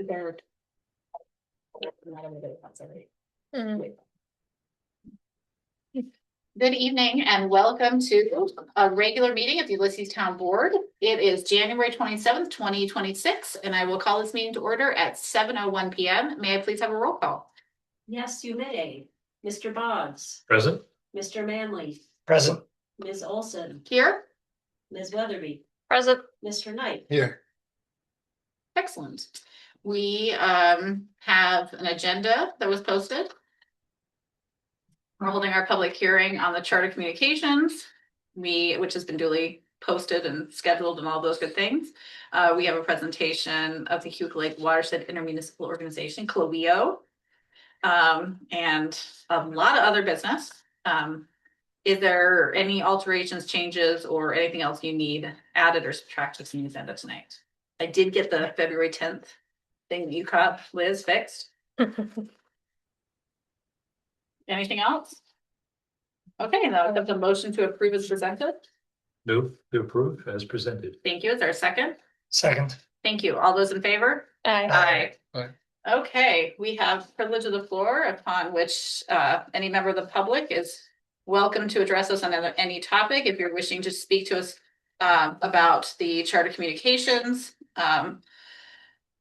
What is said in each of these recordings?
They're. Good evening and welcome to a regular meeting of the Ulysses Town Board. It is January 27th, 2026, and I will call this meeting to order at 7:01 p.m. May I please have a roll call? Yes, you may. Mr. Boggs. Present. Mr. Manley. Present. Ms. Olson. Here. Ms. Weatherby. Present. Mr. Knight. Here. Excellent. We have an agenda that was posted. We're holding our public hearing on the Charter Communications, which has been duly posted and scheduled and all those good things. We have a presentation of the Hugo Lake Watershed Intermunicipal Organization, CLOWIO, and a lot of other business. Is there any alterations, changes, or anything else you need added or subtracted from the agenda tonight? I did get the February 10th thing that you caught, Liz, fixed. Anything else? Okay, now the motion to approve is presented. Move to approve as presented. Thank you. Is there a second? Second. Thank you. All those in favor? Aye. Aye. Okay, we have privilege of the floor upon which any member of the public is welcome to address us on any topic. If you're wishing to speak to us about the Charter Communications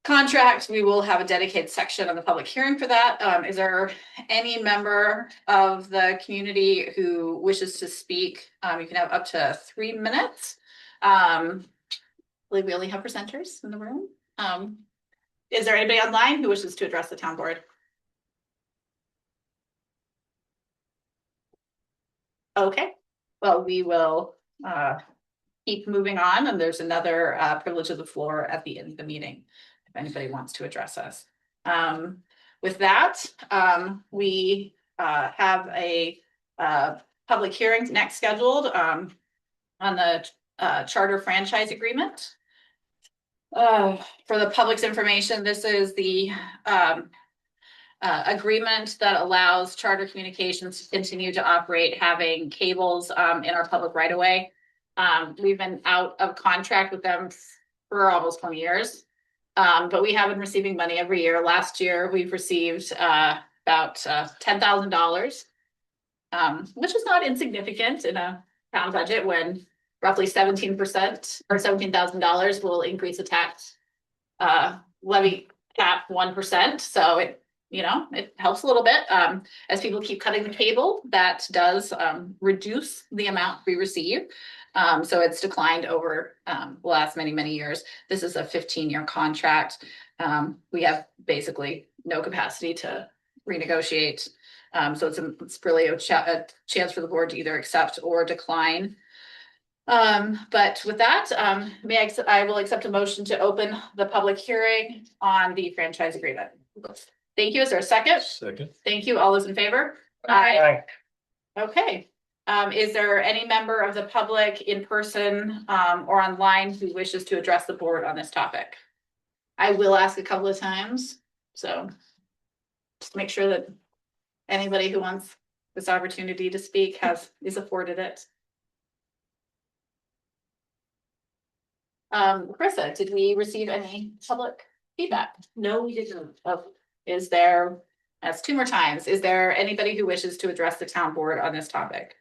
contract, we will have a dedicated section on the public hearing for that. Is there any member of the community who wishes to speak? You can have up to 3 minutes. I believe we only have presenters in the room. Is there anybody online who wishes to address the town board? Okay, well, we will keep moving on, and there's another privilege of the floor at the end of the meeting if anybody wants to address us. With that, we have a public hearing next scheduled on the charter franchise agreement. For the public's information, this is the agreement that allows Charter Communications to continue to operate having cables in our public right of way. We've been out of contract with them for almost 20 years, but we have been receiving money every year. Last year, we've received about $10,000, which is not insignificant in a town budget when roughly 17% or $17,000 will increase the tax levy cap 1%. So it helps a little bit. As people keep cutting the cable, that does reduce the amount we receive. So it's declined over the last many years. This is a 15-year contract. We have basically no capacity to renegotiate. So it's really a chance for the board to either accept or decline. But with that, I will accept a motion to open the public hearing on the franchise agreement. Thank you. Is there a second? Second. Thank you. All those in favor? Aye. Okay. Is there any member of the public in person or online who wishes to address the board on this topic? I will ask a couple of times, so just make sure that anybody who wants this opportunity to speak is afforded it. Carissa, did we receive any public feedback? No, we didn't. Oh, that's 2 more times. Is there anybody who wishes to address the town board on this topic?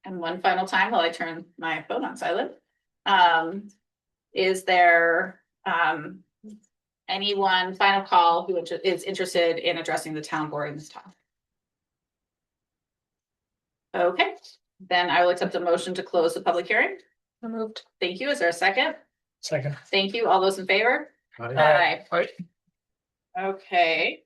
And one final time while I turn my phone on silent. Is there anyone, final call, who is interested in addressing the town board in this topic? Okay, then I will accept a motion to close the public hearing. Moved. Thank you. Is there a second? Second. Thank you. All those in favor? Aye. Okay.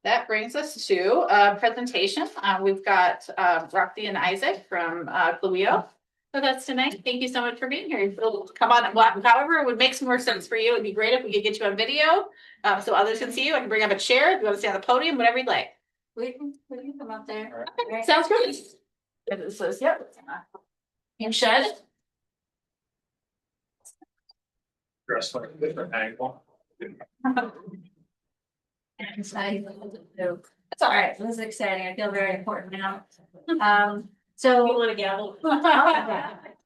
That brings us to a presentation. We've got Roxy and Isaac from CLOWIO with us tonight. Thank you so much for being here. Come on, however, it would make some more sense for you. It'd be great if we could get you on video so others can see you. I can bring up a chair if you want to stay on the podium, whatever you'd like. We can come up there. Okay, sounds good. It says, yep. You should. Dress like a different angle. It's all right. This is exciting. I feel very important now. So You want to gavel?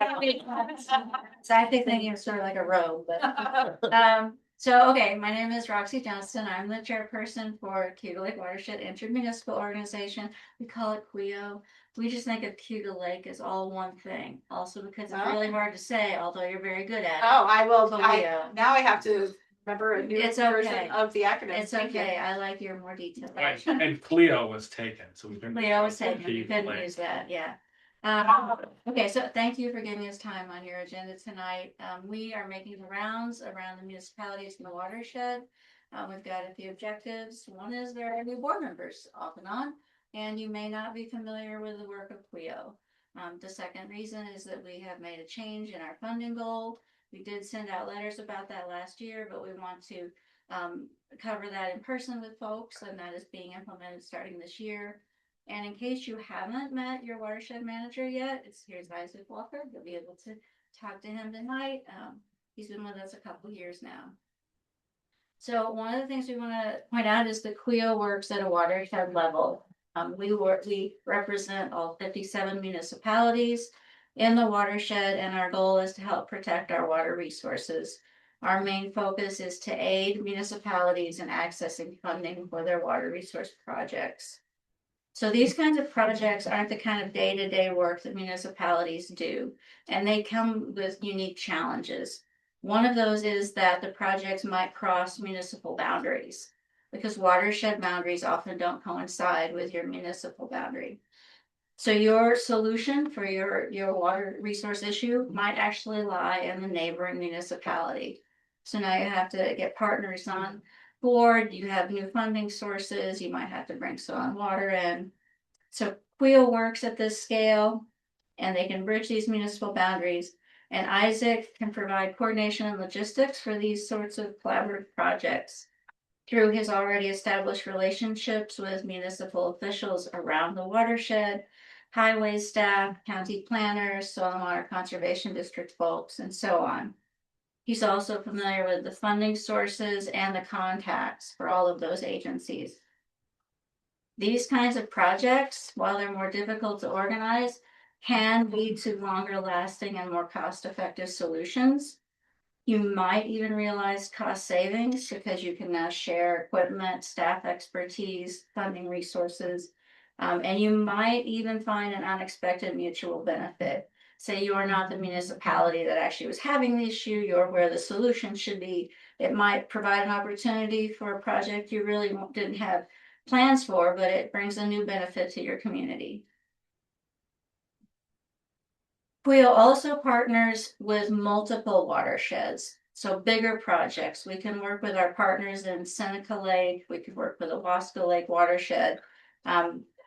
So I think thinking of sort of like a robe, but, so, okay, my name is Roxy Johnston. I'm the chairperson for Cuba Lake Watershed Intermunicipal Organization. We call it QUIO. We just think of Cuba Lake as all one thing, also because it's really hard to say, although you're very good at it. Oh, I will, QUIO. now I have to remember a new It's version okay. of the acronym. It's Thank you. okay, I like your more detailed. And Cleo was taken, so we couldn't. Leo was taken, you couldn't Like- use that, yeah. Okay, so thank you for giving us time on your agenda tonight. We are making the rounds around the municipalities in the watershed. We've got a few objectives. One is there are new board members off and on, and you may not be familiar with the work of QUIO. The second reason is that we have made a change in our funding goal. We did send out letters about that last year, but we want to cover that in person with folks, and that is being implemented starting this year. And in case you haven't met your watershed manager yet, here's Isaac Walker. You'll be able to talk to him tonight. He's been with us a couple years now. So one of the things we want to point out is that QUIO works at a watershed level. We represent all 57 municipalities in the watershed, and our goal is to help protect our water resources. Our main focus is to aid municipalities in accessing funding for their water resource projects. So these kinds of projects aren't the kind of day-to-day work that municipalities do, and they come with unique challenges. One of those is that the projects might cross municipal boundaries, because watershed boundaries often don't coincide with your municipal boundary. So your solution for your water resource issue might actually lie in the neighboring municipality. So now you have to get partners on board, you have new funding sources, you might have to bring some water in. So QUIO works at this scale, and they can bridge these municipal boundaries. And Isaac can provide coordination and logistics for these sorts of collaborative projects through his already established relationships with municipal officials around the watershed, highway staff, county planners, soil and water conservation district folks, and so on. He's also familiar with the funding sources and the contacts for all of those agencies. These kinds of projects, while they're more difficult to organize, can lead to longer lasting and more cost-effective solutions. You might even realize cost savings because you can now share equipment, staff expertise, funding resources, and you might even find an unexpected mutual benefit. Say you are not the municipality that actually was having the issue, you're where the solution should be. It might provide an opportunity for a project you really didn't have plans for, but it brings a new benefit to your community. QUIO also partners with multiple watersheds, so bigger projects. We can work with our partners in Seneca Lake, we could work with the Wasco Lake watershed.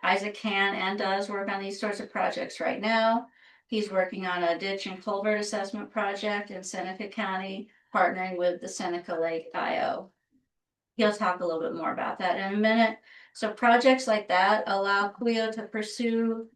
Isaac can and does work on these sorts of projects right now. He's working on a ditch and culvert assessment project in Seneca County, partnering with the Seneca Lake IO. He'll talk a little bit more about that in a minute. So projects like that allow QUIO to pursue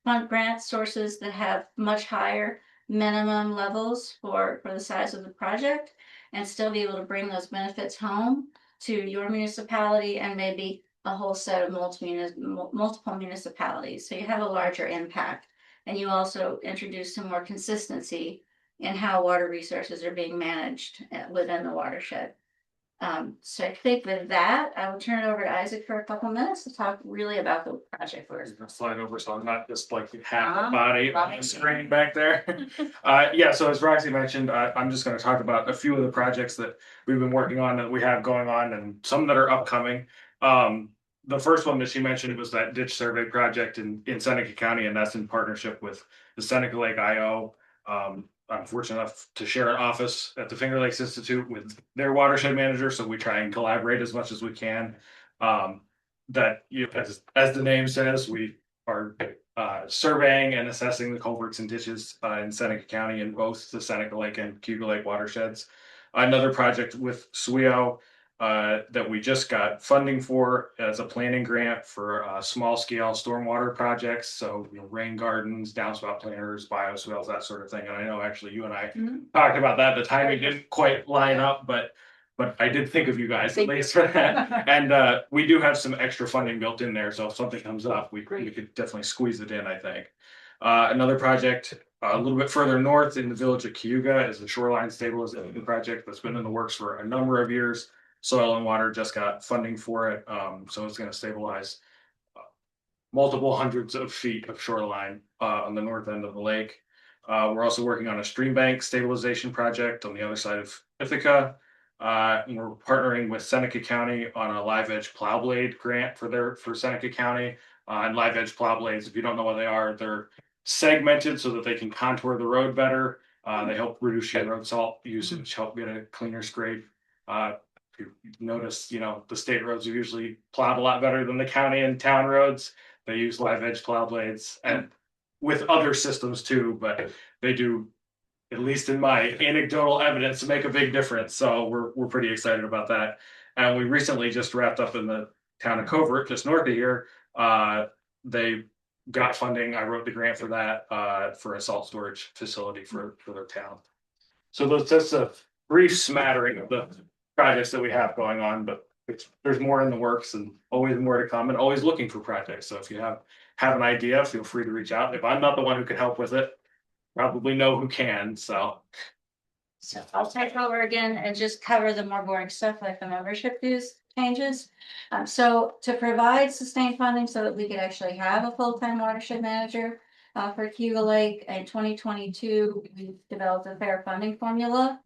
fund grant sources that have much higher minimum levels for the size of the project, and still be able to bring those benefits home to your municipality and maybe a whole set of multiple municipalities. So you have a larger impact, and you also introduce some more consistency in how water resources are being managed within the watershed. So I think with that, I will turn it over to Isaac for a couple minutes to talk really about the project I'm first. gonna slide over so I'm not just like half the Uh-huh. body on the screen back there. Yeah, so as Roxy mentioned, I'm just gonna talk about a few of the projects that we've been working on, that we have going on, and some that are upcoming. The first one that she mentioned was that ditch survey project in Seneca County, and that's in partnership with the Seneca Lake IO. I'm fortunate enough to share an office at the Finger Lakes Institute with their watershed manager, so we try and collaborate as much as we can. That as the name says, we are surveying and assessing the culverts and ditches in Seneca County in both the Seneca Lake and Cuba Lake watersheds. Another project with SWIO that we just got funding for as a planning grant for small scale stormwater projects. So, rain gardens, downspout planters, bioswales, that sort of thing. And I know actually you and I talked about that. The timing didn't quite line up, but I did think of you guys at least for that. And we do have some extra funding built in there. So if something comes up, we could definitely squeeze it in, I think. Another project A little bit further north in the village of Cayuga is the shoreline stabilization project that's been in the works for a number of years. Soil and Water just got funding for it, so it's gonna stabilize multiple hundreds of feet of shoreline on the north end of the lake. We're also working on a stream bank stabilization project on the other side of Ithaca. And we're partnering with Seneca County on a live edge plow blade grant for Seneca County. And live edge plow blades, if you don't know what they are, they're segmented so that they can contour the road better. They help reduce your road salt usage, help get a cleaner scrape. If you notice, the state roads are usually plowed a lot better than the county and town roads. They use live edge plow blades and with other systems too, but they do, at least in my anecdotal evidence, to make a big difference. So we're pretty excited about that. And we recently just wrapped up in the town of Covert, just north of here. They got funding. I wrote the grant for that for a salt storage facility for their town. So that's a brief smattering of the projects that we have going on, but there's more in the works and always more to come and always looking for projects. So if you have an idea, feel free to reach out. If I'm not the one who can help with it, probably know who can, so. So I'll take over again and just cover the more boring stuff like the membership dues changes. So to provide sustained funding so that we could actually have a full-time watershed manager for Cayuga Lake in 2022, we developed a fair funding formula.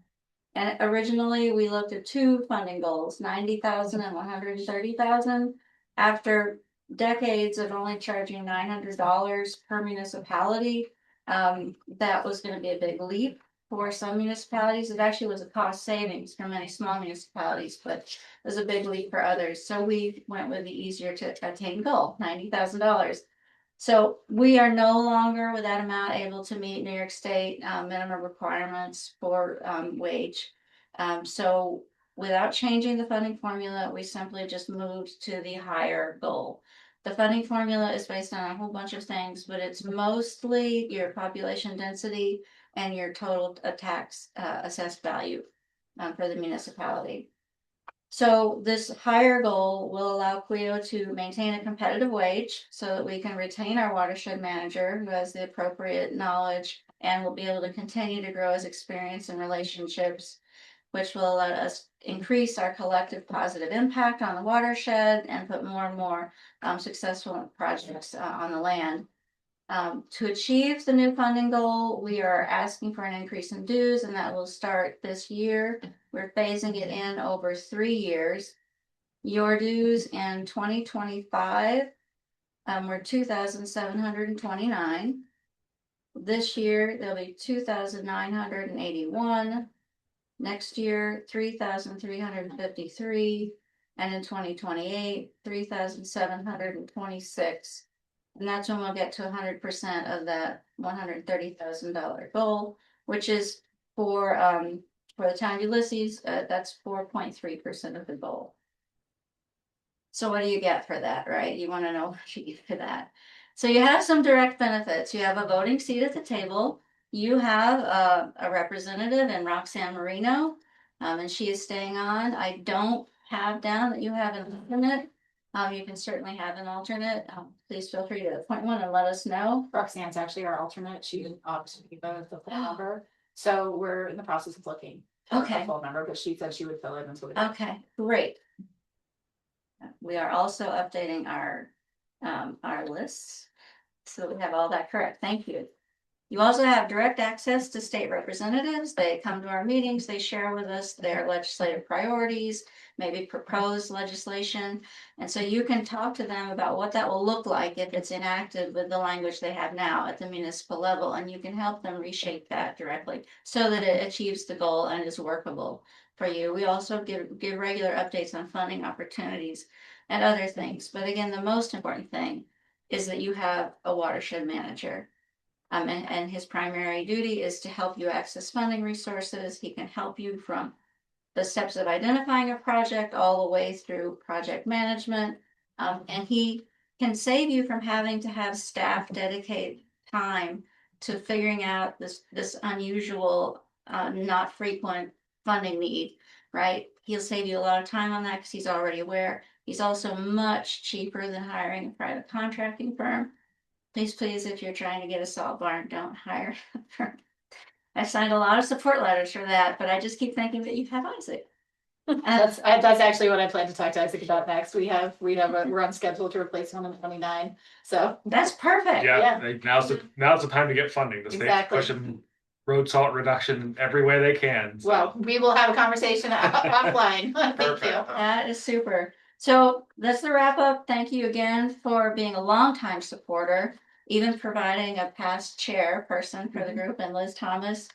And originally we looked at two funding goals, 90,000 and 130,000. After decades of only charging $900 per municipality, that was going to be a big leap for some municipalities. It actually was a cost savings for many small municipalities, but it was a big leap for others. So we went with the easier to attain goal, $90,000. So we are no longer with that amount able to meet New York State minimum requirements for wage. So without changing the funding formula, we simply just moved to the higher goal. The funding formula is based on a whole bunch of things, but it's mostly your population density and your total tax assessed value for the municipality. So this higher goal will allow CWEO to maintain a competitive wage so that we can retain our watershed manager who has the appropriate knowledge and will be able to continue to grow his experience and relationships, which will allow us increase our collective positive impact on the watershed and put more and more successful projects on the land. To achieve the new funding goal, we are asking for an increase in dues, and that will start this year. We're phasing it in over 3 years. Your dues in 2025 were 2,729. This year, there'll be 2,981. Next year, 3,353. And in 2028, 3,726. And that's when we'll get to 100% of that $130,000 goal, which is for the town of Ulysses, that's 4.3% of the goal. So what do you get for that, right? You want to know what you get for that. So you have some direct benefits. You have a voting seat at the table. You have a representative in Roxanne Marino, and she is staying on. I don't have down that you have an alternate. You can certainly have an alternate. Please feel free to appoint one and let us know. Roxanne's actually our alternate. She didn't opt to be the full member. So we're in the process of looking for Okay. a full member, but she said she would fill it until we. Okay, great. We are also updating our lists. So we have all that correct. Thank you. You also have direct access to state representatives. They come to our meetings, they share with us their legislative priorities, maybe proposed legislation. And so you can talk to them about what that will look like if it's enacted with the language they have now at the municipal level. And you can help them reshape that directly so that it achieves the goal and is workable for you. We also give regular updates on funding opportunities and other things. But again, the most important thing is that you have a watershed manager. And his primary duty is to help you access funding resources. He can help you from the steps of identifying a project all the way through project management. And he can save you from having to have staff dedicate time to figuring out this unusual, not frequent funding need, right? He'll save you a lot of time on that because he's already aware. He's also much cheaper than hiring a private contracting firm. please, if you're trying to get a salt barn, don't hire. I signed a lot of support letters for that, but I just keep thinking that you have Isaac. That's actually what I plan to talk to Isaac about next. We're on schedule to replace one in 29. So That's perfect. Yeah, like, now's the time to get funding. The state's Exactly. pushing road salt reduction every way they can. so. well, we will have a conversation offline. Thank you. Perfect. That is super. So that's the wrap up. Thank you again for being a longtime supporter, even providing a past chairperson for the group, and Liz Thomas.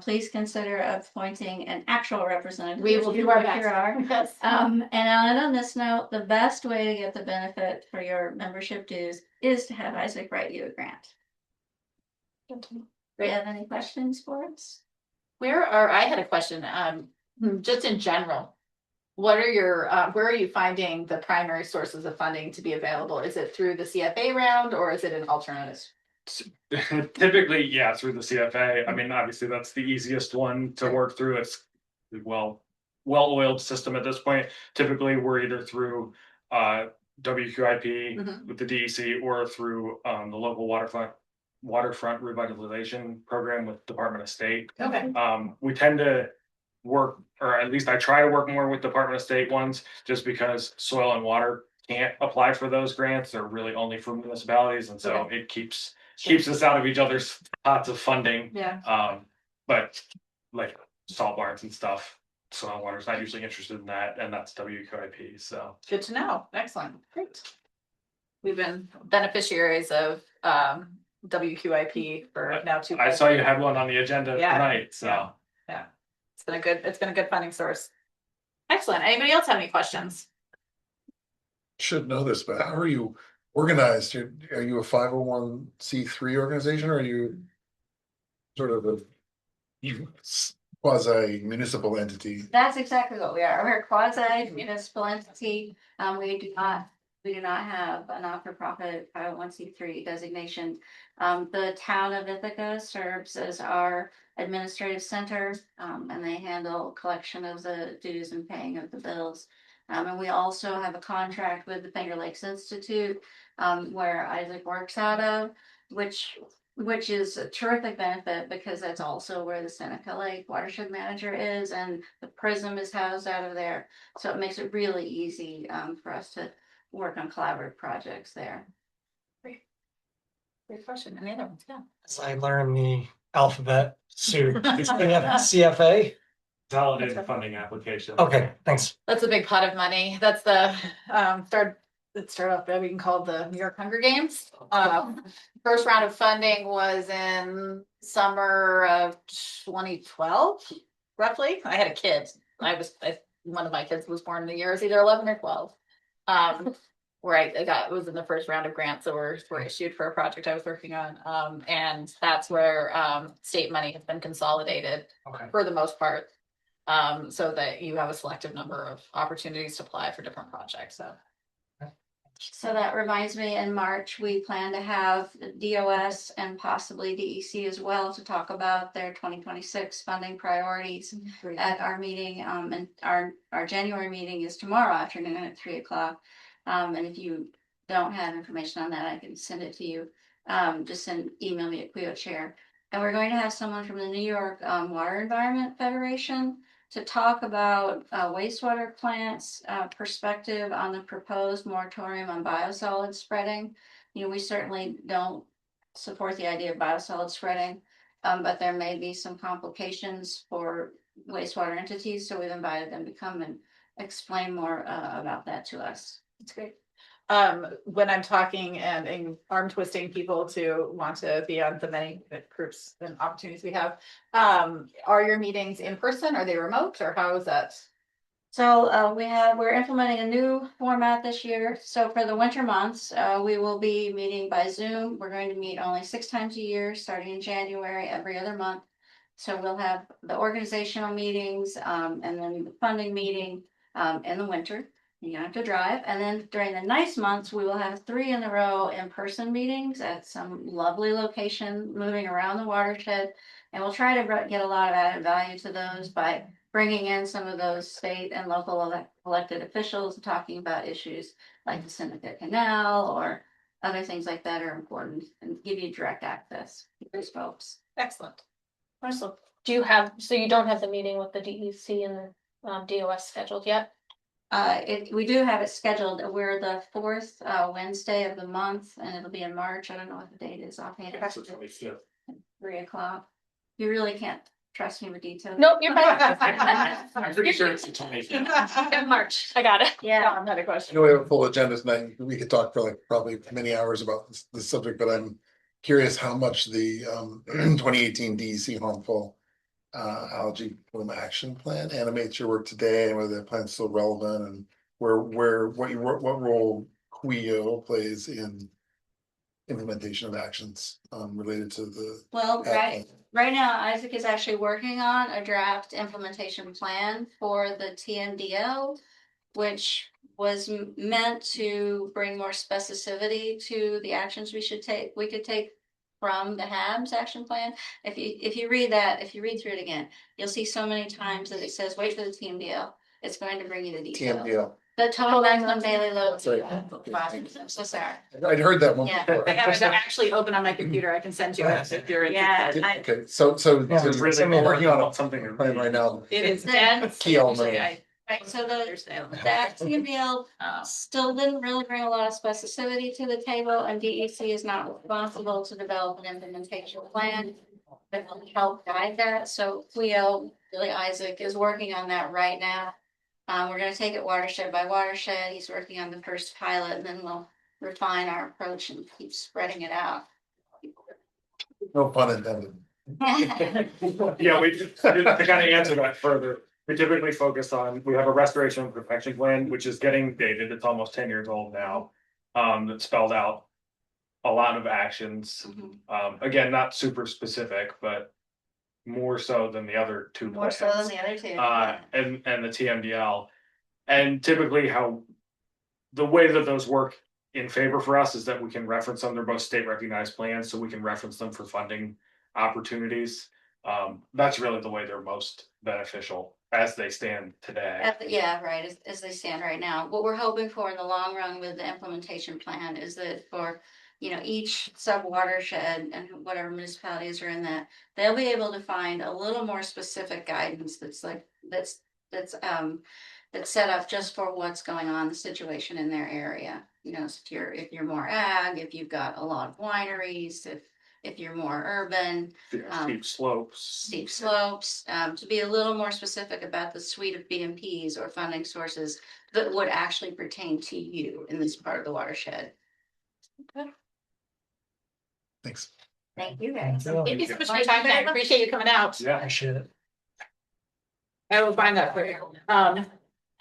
Please consider appointing an actual representative. We will do our like you best. are. Yes. And on this note, the best way to get the benefit for your membership dues is to have Isaac write you a grant. Do you have any questions for us? I had a question, just in general. What are your, where are you finding the primary sources of funding to be available? Is it through the CFA round or is it an alternative? Typically, yeah, through the CFA. I mean, obviously, that's the easiest one to work through. It's well-oiled system at this point. Typically, we're either through WQIP Mhm. with the DEC or through the local waterfront revitalization program with Department of State. Okay. We tend to work, or at least I try to work more with Department of State ones, just because soil and water can't apply for those grants. They're really only for municipalities, and so it keeps us out of each other's pots of funding. Yeah. But like salt barns and stuff, soil and water's not usually interested in that, and that's WQIP. So Good to know. Excellent. Great. We've been beneficiaries of WQIP for now 2 I saw you had one on the agenda Yeah. tonight. So. Yeah. It's been a good funding source. Excellent. Anybody else have any questions? Should know this, but how are you organized? Are you a 501c3 organization, or are you sort of a quasi municipal entity? That's exactly what we are. We're a quasi municipal entity. We do not have a not-for-profit 501c3 designation. The town of Ithaca serves as our administrative center, and they handle collection of the dues and paying of the bills. And we also have a contract with the Finger Lakes Institute, where Isaac works out of, which is a terrific benefit because that's also where the Seneca Lake Watershed Manager is, and the Prism is housed out of there. So it makes it really easy for us to work on collaborative projects there. Great question. Any other ones? Yeah. As I learned the alphabet soup, CFA. Validated funding application. Okay, thanks. That's a big pot of money. That's the start off, we can call it the New York Hunger Games. First round of funding was in summer of 2012, roughly. I had a kid. One of my kids was born in the year, it was either 11 or 12. Where it was in the first round of grants that were issued for a project I was working on. And that's where state money has been consolidated Okay. for the most part. So that you have a selective number of opportunities to apply for different projects. So that reminds me, in March, we plan to have DOS and possibly DEC as well to talk about their 2026 funding priorities at our meeting. And our January meeting is tomorrow afternoon at 3:00. And if you don't have information on that, I can send it to you. Just email me at QUIO Chair. And we're going to have someone from the New York Water Environment Federation to talk about wastewater plants perspective on the proposed moratorium on biosolids spreading. We certainly don't support the idea of biosolids spreading, but there may be some complications for wastewater entities. So we've invited them to come and explain more about that to us. That's great. When I'm talking and arm twisting people to want to be on the many groups and opportunities we have, are your meetings in person? Are they remote, or how is that? So we're implementing a new format this year. So for the winter months, we will be meeting by Zoom. We're going to meet only 6 times a year, starting in January, every other month. So we'll have the organizational meetings, and then the funding meeting in the winter. You don't have to drive. And then during the nice months, we will have 3 in a row in-person meetings at some lovely location, moving around the watershed. And we'll try to get a lot of added value to those by bringing in some of those state and local elected officials, talking about issues like the Seneca Canal or other things like that are important and give you direct access to those folks. Excellent. Wonderful. Do you have, so you don't have the meeting with the DEC and the DOS scheduled yet? We do have it scheduled. We're the fourth Wednesday of the month, and it'll be in March. I don't know what the date is offhand. 3:00. You really can't trust me with details. Nope, you're fine. I'm pretty sure it's the 25th. In March, I got it. Yeah, Another I question. know we have a full agenda tonight. We could talk for like probably many hours about this subject, but I'm curious how much the 2018 DEC harmful algae bloom action plan animates your work today, and whether that plan's still relevant, and what role CWEO plays in implementation of actions related to the. well, right now Isaac is actually working on a draft implementation plan for the TMDL, which was meant to bring more specificity to the actions we could take from the HABs action plan. If you read through it again, you'll see so many times that it says, wait for the TMDL. It's going to bring you the details. TMDL. The total maximum daily load. That's right. I'm so sorry. I'd heard that one Yeah. before. I have it actually open on my computer. I can send you it if you're Yeah, interested. Okay, so Yeah, you're Really working on a something. plan right now. It is The dense. key element. Usually I Right, so the understand. that TMDL Um, still didn't really bring a lot of specificity to the table, and DEC is not responsible to develop an implementation plan that will help guide that. So Cleo, Billy Isaac is working on that right now. We're gonna take it watershed by watershed. He's working on the first pilot, and then we'll refine our approach and keep spreading it out. No pun intended. Yeah, we just, to kind of answer that further, we typically focus on, we have a restoration and protection plan, which is getting dated, it's almost 10 years old now. That spelled out a lot of actions, Mhm. again, not super specific, but more so than the other two More so than plans. the other two. And the TMDL. And typically how the way that those work in favor for us is that we can reference them, they're both state recognized plans, so we can reference them for funding opportunities. That's really the way they're most beneficial as they stand today. Yeah, right, as they stand right now. What we're hoping for in the long run with the implementation plan is that for, each sub watershed and whatever municipalities are in that, they'll be able to find a little more specific guidance that's set up just for what's going on, the situation in their area. If you're more ag, if you've got a lot of wineries, if you're more urban, Steep slopes. steep slopes, to be a little more specific about the suite of BMPs or funding sources that would actually pertain to you in this part of the watershed. Thanks. Thank you, guys. Thank you so much for your time. I appreciate you coming out. Yeah. Appreciate it. I will find that for you.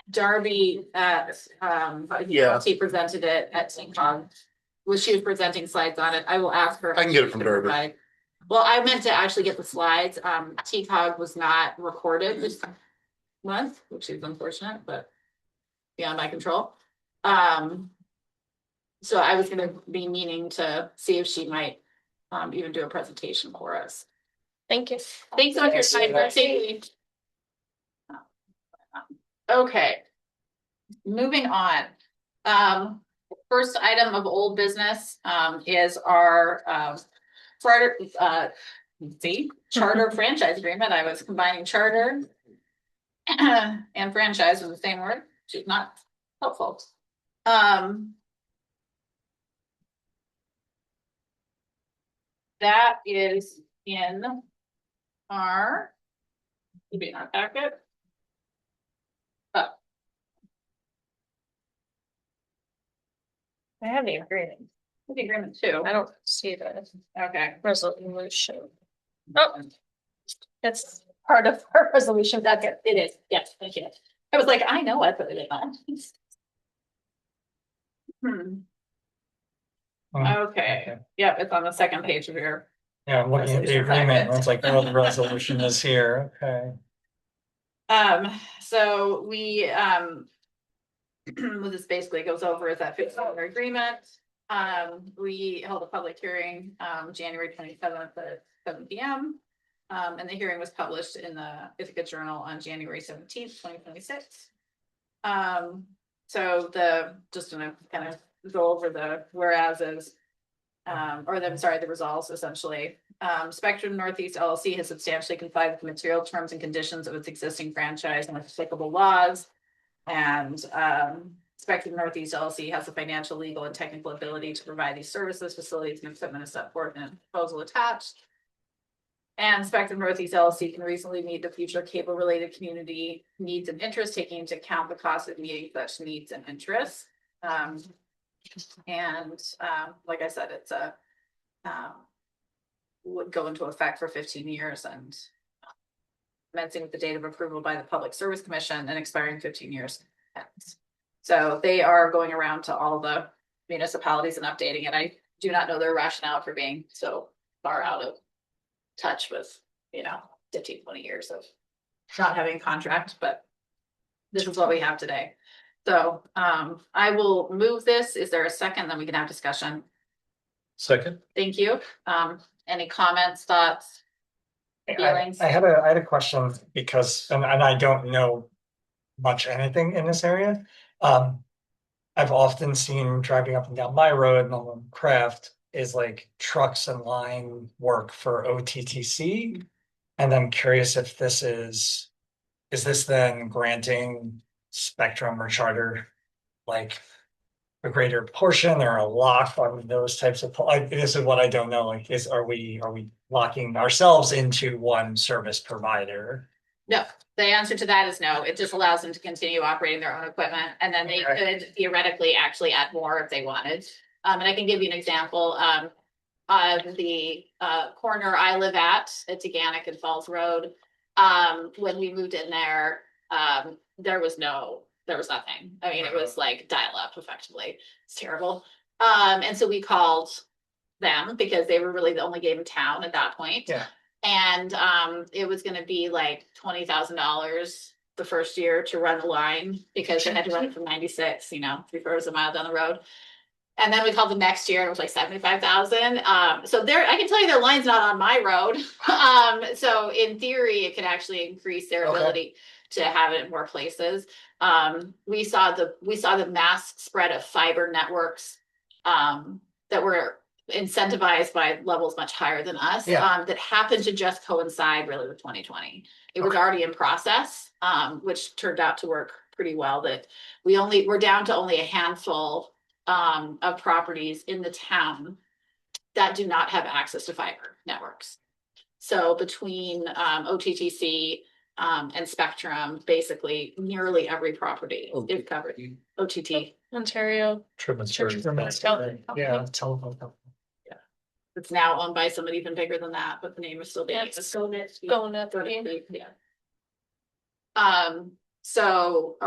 Darby Yeah. she presented it at TCOG. She was presenting slides on it. I will ask her. I can get it from to Darby. provide- Well, I meant to actually get the slides. TCOG was not recorded this month, which is unfortunate, but beyond my control. So I was gonna be meaning to see if she might even do a presentation for us. Thank you. Thanks so much for your time. Thank you. Okay. Moving on. First item of old business is our charter franchise agreement. I was combining charter and franchise in the same word, which is not helpful. That is in our, maybe in our packet. I have the agreement. The agreement too. I don't see the Okay. resolution. Oh, that's part of our resolution packet. It is, yes, thank you. I was like, I know I put it on. Okay, yep, it's on the second page of your. Yeah, I'm looking at the agreement, and it's like, oh, the resolution is here, okay. So we, this basically goes over is that $50 agreement. We held a public hearing, January 27th at 7 p.m. And the hearing was published in the Ithaca Journal on January 17th, 2026. So just in a kind of go over the whereases. Or I'm sorry, the resolves essentially. Spectrum Northeast LLC has substantially complied with the material terms and conditions of its existing franchise and applicable laws. And Spectrum Northeast LLC has the financial, legal, and technical ability to provide these services, facilities, and equipment as set forth in a proposal attached. And Spectrum Northeast LLC can reasonably meet the future cable-related community needs and interests, taking into account the cost of meeting such needs and interests. Like I said, it's would go into effect for 15 years and commencing with the date of approval by the Public Service Commission and expiring 15 years. So they are going around to all the municipalities and updating it. I do not know their rationale for being so far out of touch with, 15, 20 years of not having a contract, but this is what we have today. So I will move this. Is there a second? Then we can have discussion. Second. Thank you. Any comments, thoughts? Feelings? I had a question because, and I don't know much anything in this area. I've often seen driving up and down my road and on Craft is like trucks and line work for OTTC. And I'm curious if this is this then granting Spectrum or Charter like a greater portion or a lock on those types of, this is what I don't know, like are we locking ourselves into one service provider? No, the answer to that is no. It just allows them to continue operating their own equipment, and then they could theoretically actually add more if they wanted. And I can give you an example. On the corner I live at Teganic and Falls Road, when we moved in there, there was nothing. I mean, it was like dial up effectively. It's terrible. And so we called them because they were really the only game in town at that point. Yeah. And it was going to be like $20,000 the first year to run the line because they had to run it from 96, 3/4 of a mile down the road. And then we called the next year and it was like 75,000. So I can tell you their line's not on my road. So in theory, it could actually increase their ability to have it in more places. We saw the mass spread of fiber networks that were incentivized by levels much higher than us, that happened to just coincide really with 2020. It was already in process, which turned out to work pretty well. That we're down to only a handful of properties in the town that do not have access to fiber networks. So between OTTC and Spectrum, basically nearly every property is covered. OTT. Ontario. Yeah, telephone company. It's now owned by somebody even bigger than that, but the name is still being used. Going at Yeah. So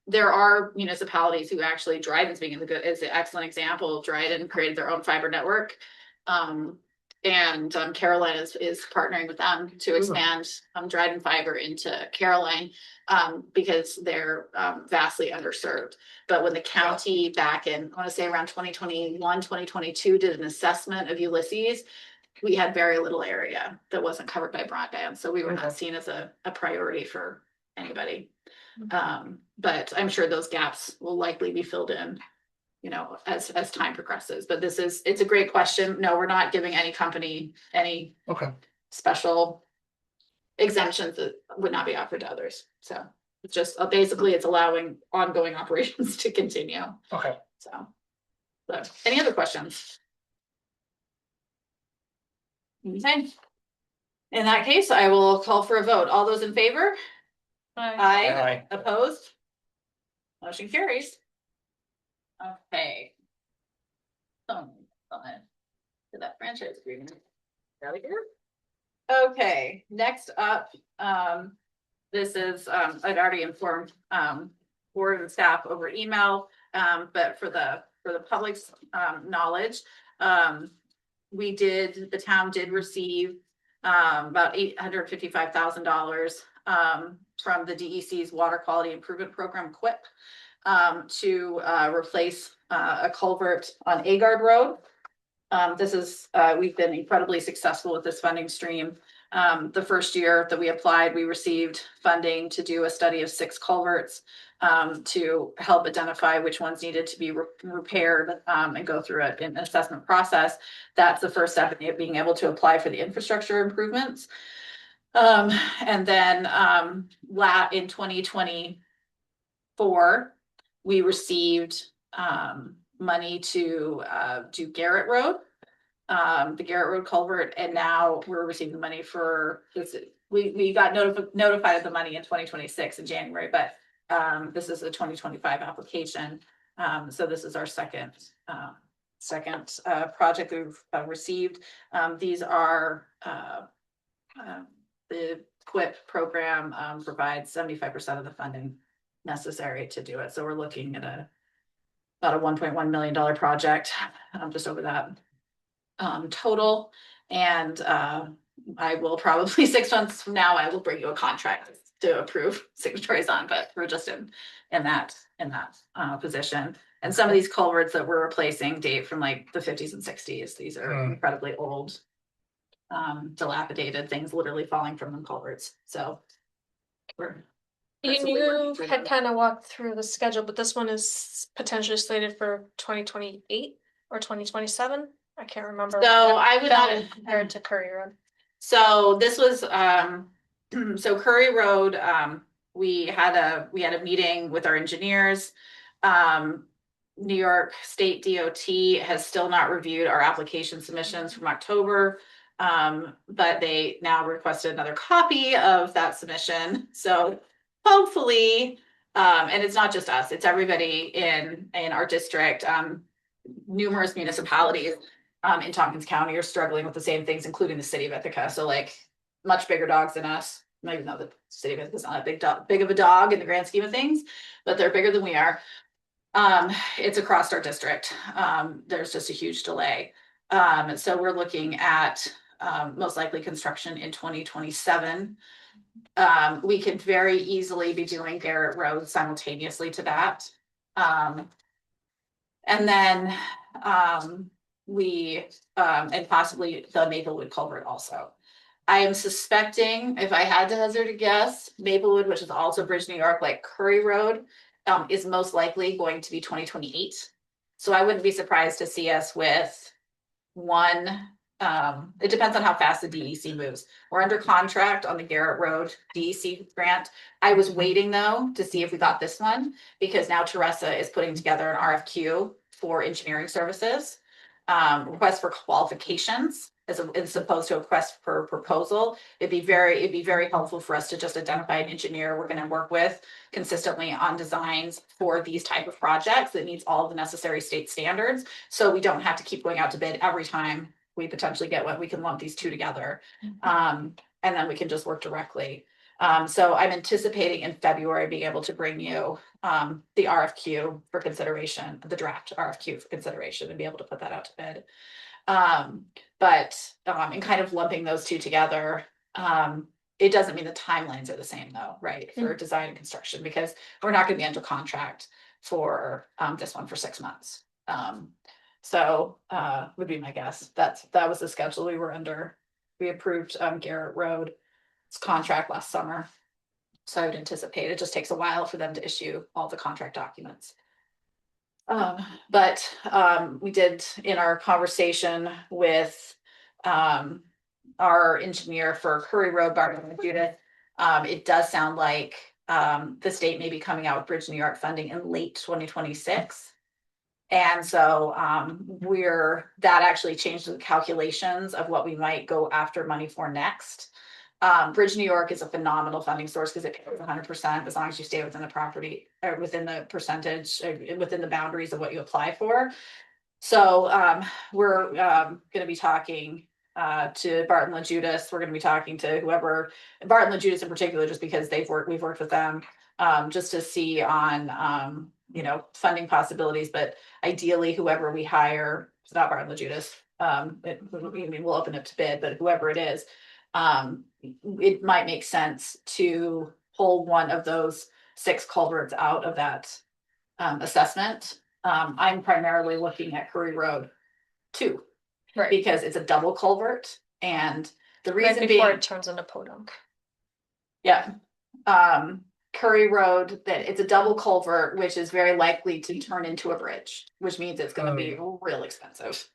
there are municipalities who actually, Dryden's being is an excellent example. Dryden created their own fiber network. And Caroline is partnering with them to expand Dryden Fiber into Caroline because they're vastly underserved. But when the county back in, I want to say around 2021, 2022 did an assessment of Ulysses, we had very little area that wasn't covered by broadband. So we were not seen as a priority for anybody. But I'm sure those gaps will likely be filled in, as time progresses. But it's a great question. No, we're not giving any company any special exemptions that would not be offered to others. So it's just basically it's allowing ongoing operations to continue. Okay. So any other questions? Okay. In that case, I will call for a vote. All those in favor? Aye. Opposed? Motion carries. Okay. To that franchise agreement. Out of here. Okay, next up, this is, I'd already informed, board and staff over email, but for the public's, knowledge, the town did receive, about $855,000, from the DEC's Water Quality Improvement Program, QUIP, to replace a culvert on Agard Road. We've been incredibly successful with this funding stream. The first year that we applied, we received funding to do a study of 6 culverts to help identify which ones needed to be repaired and go through an assessment process. That's the first step in being able to apply for the infrastructure improvements. And then in 2024, we received money to do Garrett Road, the Garrett Road culvert, and now we're receiving money for this. We got notified of the money in 2026 in January, but this is a 2025 application. So this is our second project we've received. These are the QUIP program provides 75% of the funding necessary to do it. So we're looking at about a $1.1 million project, just over that total. And I will probably 6 months from now, I will bring you a contract to approve signatories on, but we're just in that position. And some of these culverts that we're replacing date from like the 50s and 60s. These are incredibly old, dilapidated things literally falling from them culverts. So You had kind of walked through the schedule, but this one is potentially slated for 2028 or 2027. I can't remember. So I would not compared to Curry Road. So this was so Curry Road, we had a meeting with our engineers. New York State DOT has still not reviewed our application submissions from October. But they now requested another copy of that submission. So hopefully, and it's not just us, it's everybody in our district. Numerous municipalities in Tompkins County are struggling with the same things, including the city of Ithaca. So like much bigger dogs than us. Even though the city of Ithaca is not a big of a dog in the grand scheme of things, but they're bigger than we are. It's across our district. There's just a huge delay. So we're looking at most likely construction in 2027. We could very easily be doing Garrett Road simultaneously to that. And then and possibly the Maplewood culvert also. I am suspecting, if I had to hazard a guess, Maplewood, which is also Bridge New York, like Curry Road, is most likely going to be 2028. So I wouldn't be surprised to see us with one. It depends on how fast the DEC moves. We're under contract on the Garrett Road DEC grant. I was waiting though to see if we got this one, because now Teresa is putting together an RFQ for engineering services, request for qualifications as opposed to a request for proposal. It'd be very helpful for us to just identify an engineer we're going to work with consistently on designs for these type of projects that meets all of the necessary state standards. So we don't have to keep going out to bid every time we potentially get what we can lump these two together. And then we can just work directly. So I'm anticipating in February being able to bring you the RFQ for consideration, the draft RFQ for consideration, and be able to put that out to bid. But in kind of lumping those two together, it doesn't mean the timelines are the same though, right? For design and construction, because we're not going to be under contract for this one for 6 months. So would be my guess. That was the schedule we were under. We approved Garrett Road's contract last summer. So I would anticipate it just takes a while for them to issue all the contract documents. But we did, in our conversation with our engineer for Curry Road, Barton and Judith, it does sound like the state may be coming out with Bridge New York funding in late 2026. And so that actually changed the calculations of what we might go after money for next. Bridge New York is a phenomenal funding source because it pays 100% as long as you stay within the property or within the percentage, within the boundaries of what you apply for. So we're going to be talking to Barton LaJudas. We're going to be talking to whoever, Barton LaJudas in particular, just because we've worked with them just to see on funding possibilities. But ideally, whoever we hire, it's not Barton LaJudas. We'll open it to bid, but whoever it is, it might make sense to pull one of those 6 culverts out of that assessment. I'm primarily looking at Curry Road 2, right? Because it's a double culvert, and The Right reason before being, it turns into podunk. yeah, Curry Road, that it's a double culvert, which is very likely to turn into a bridge, which means it's gonna be real expensive.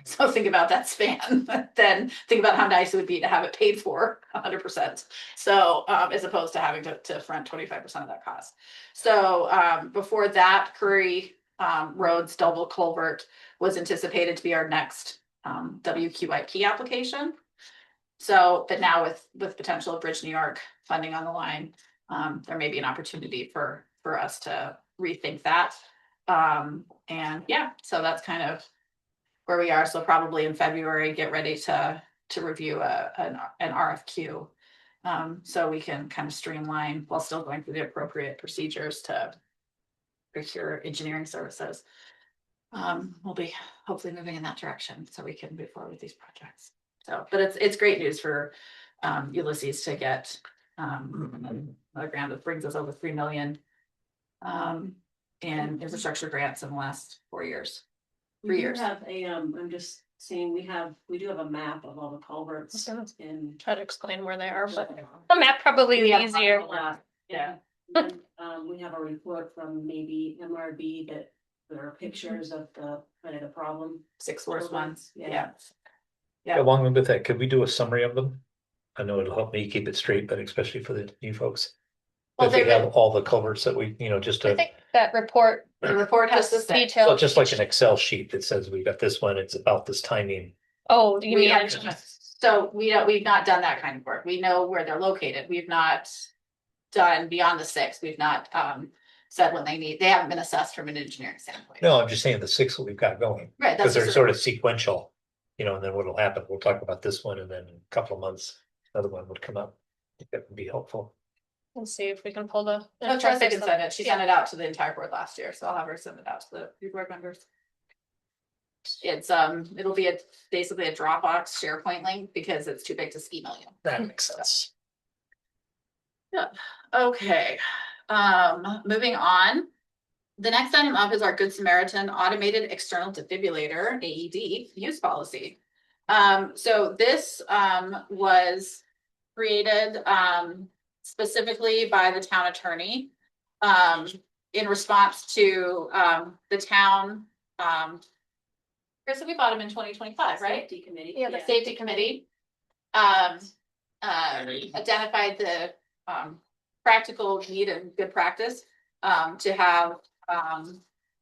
So think about that span, then think about how nice it would be to have it paid for 100%. So, as opposed to having to front 25% of that cost. So, before that, Curry, Road's double culvert was anticipated to be our next, WQIP application. So, but now with potential of Bridge New York funding on the line, there may be an opportunity for us to rethink that. And yeah, so that's kind of where we are. So probably in February, get ready to review an RFQ. So we can kind of streamline while still going through the appropriate procedures to procure engineering services. We'll be hopefully moving in that direction so we can move forward with these projects. So, but it's great news for Ulysses to get a grant that brings us over 3 million in infrastructure grants in the last 4 years. We 3 do years. have a, I'm just seeing, we do have a map of all the culverts in. Try to explain where they are, but the map probably We have easier. Yeah. And, we have a report from maybe MRB that there are pictures of the, kind of the problem. 6 worst ones, Yeah. yeah. Along with that, could we do a summary of them? I know it'll help me keep it straight, but especially for the new folks. Well, If we they've have been- all the culverts that we, just I to, think that report The report has has to say. detail. so just like an Excel sheet that says we got this one, it's about this timing. Oh, you We mean, have, so we've not done that kind of work. We know where they're located. We've not done beyond the 6. We've not said what they need. They haven't been assessed from an engineering standpoint. No, I'm just saying the 6 that we've got going, Right, because that's they're just sort of sequential, and then what'll happen, we'll talk about this one and then in a couple of months, another one would come up. I think that would be helpful. let's see if we can pull the. Oh, Tressa can stuff. send it. She sent it out to the entire board last year, so I'll have her send it out to the board members. It's it'll be basically a Dropbox SharePoint link because it's too big to email you. That makes sense. Okay, moving on. The next item up is our Good Samaritan Automated External Defibrillator, AED, use policy. So this was created specifically by the town attorney in response to the town. Chris, we bought them in 2025, right? Safety committee. Yeah, The safety committee identified the practical need and good practice to have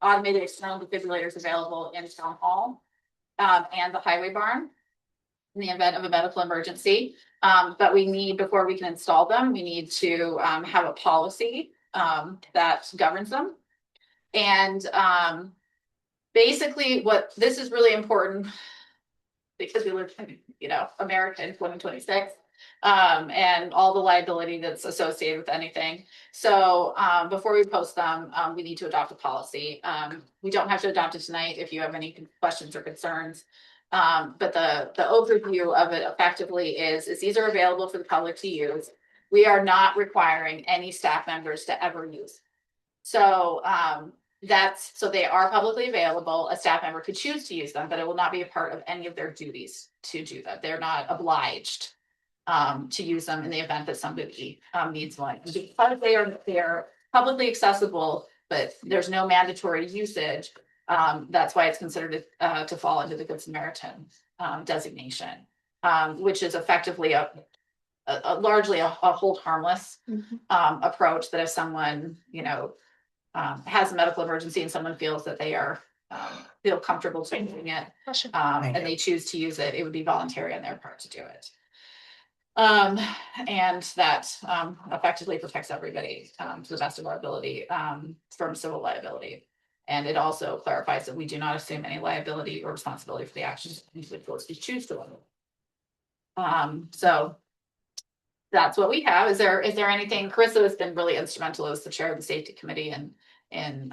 automated external defibrillators available in town hall and the highway barn in the event of a medical emergency. But we need, before we can install them, we need to have a policy that governs them. And basically what this is really important because we live in, America in 2026, and all the liability that's associated with anything. So before we post them, we need to adopt a policy. We don't have to adopt it tonight if you have any questions or concerns. But the overview of it effectively is these are available for the public to use. We are not requiring any staff members to ever use. So so they are publicly available. A staff member could choose to use them, but it will not be a part of any of their duties to do that. They're not obliged to use them in the event that somebody needs one. Because they are publicly accessible, but there's no mandatory usage. That's why it's considered to fall into the Good Samaritan designation, which is effectively a largely a hold harmless approach that if someone, has a medical emergency and someone feels that they are feel comfortable taking it and they choose to use it, it would be voluntary on their part to do it. And that effectively protects everybody to the best of our ability from civil liability. And it also clarifies that we do not assume any liability or responsibility for the actions individuals who choose to limit. So that's what we have. Is there anything? Carissa has been really instrumental as the chair of the safety committee and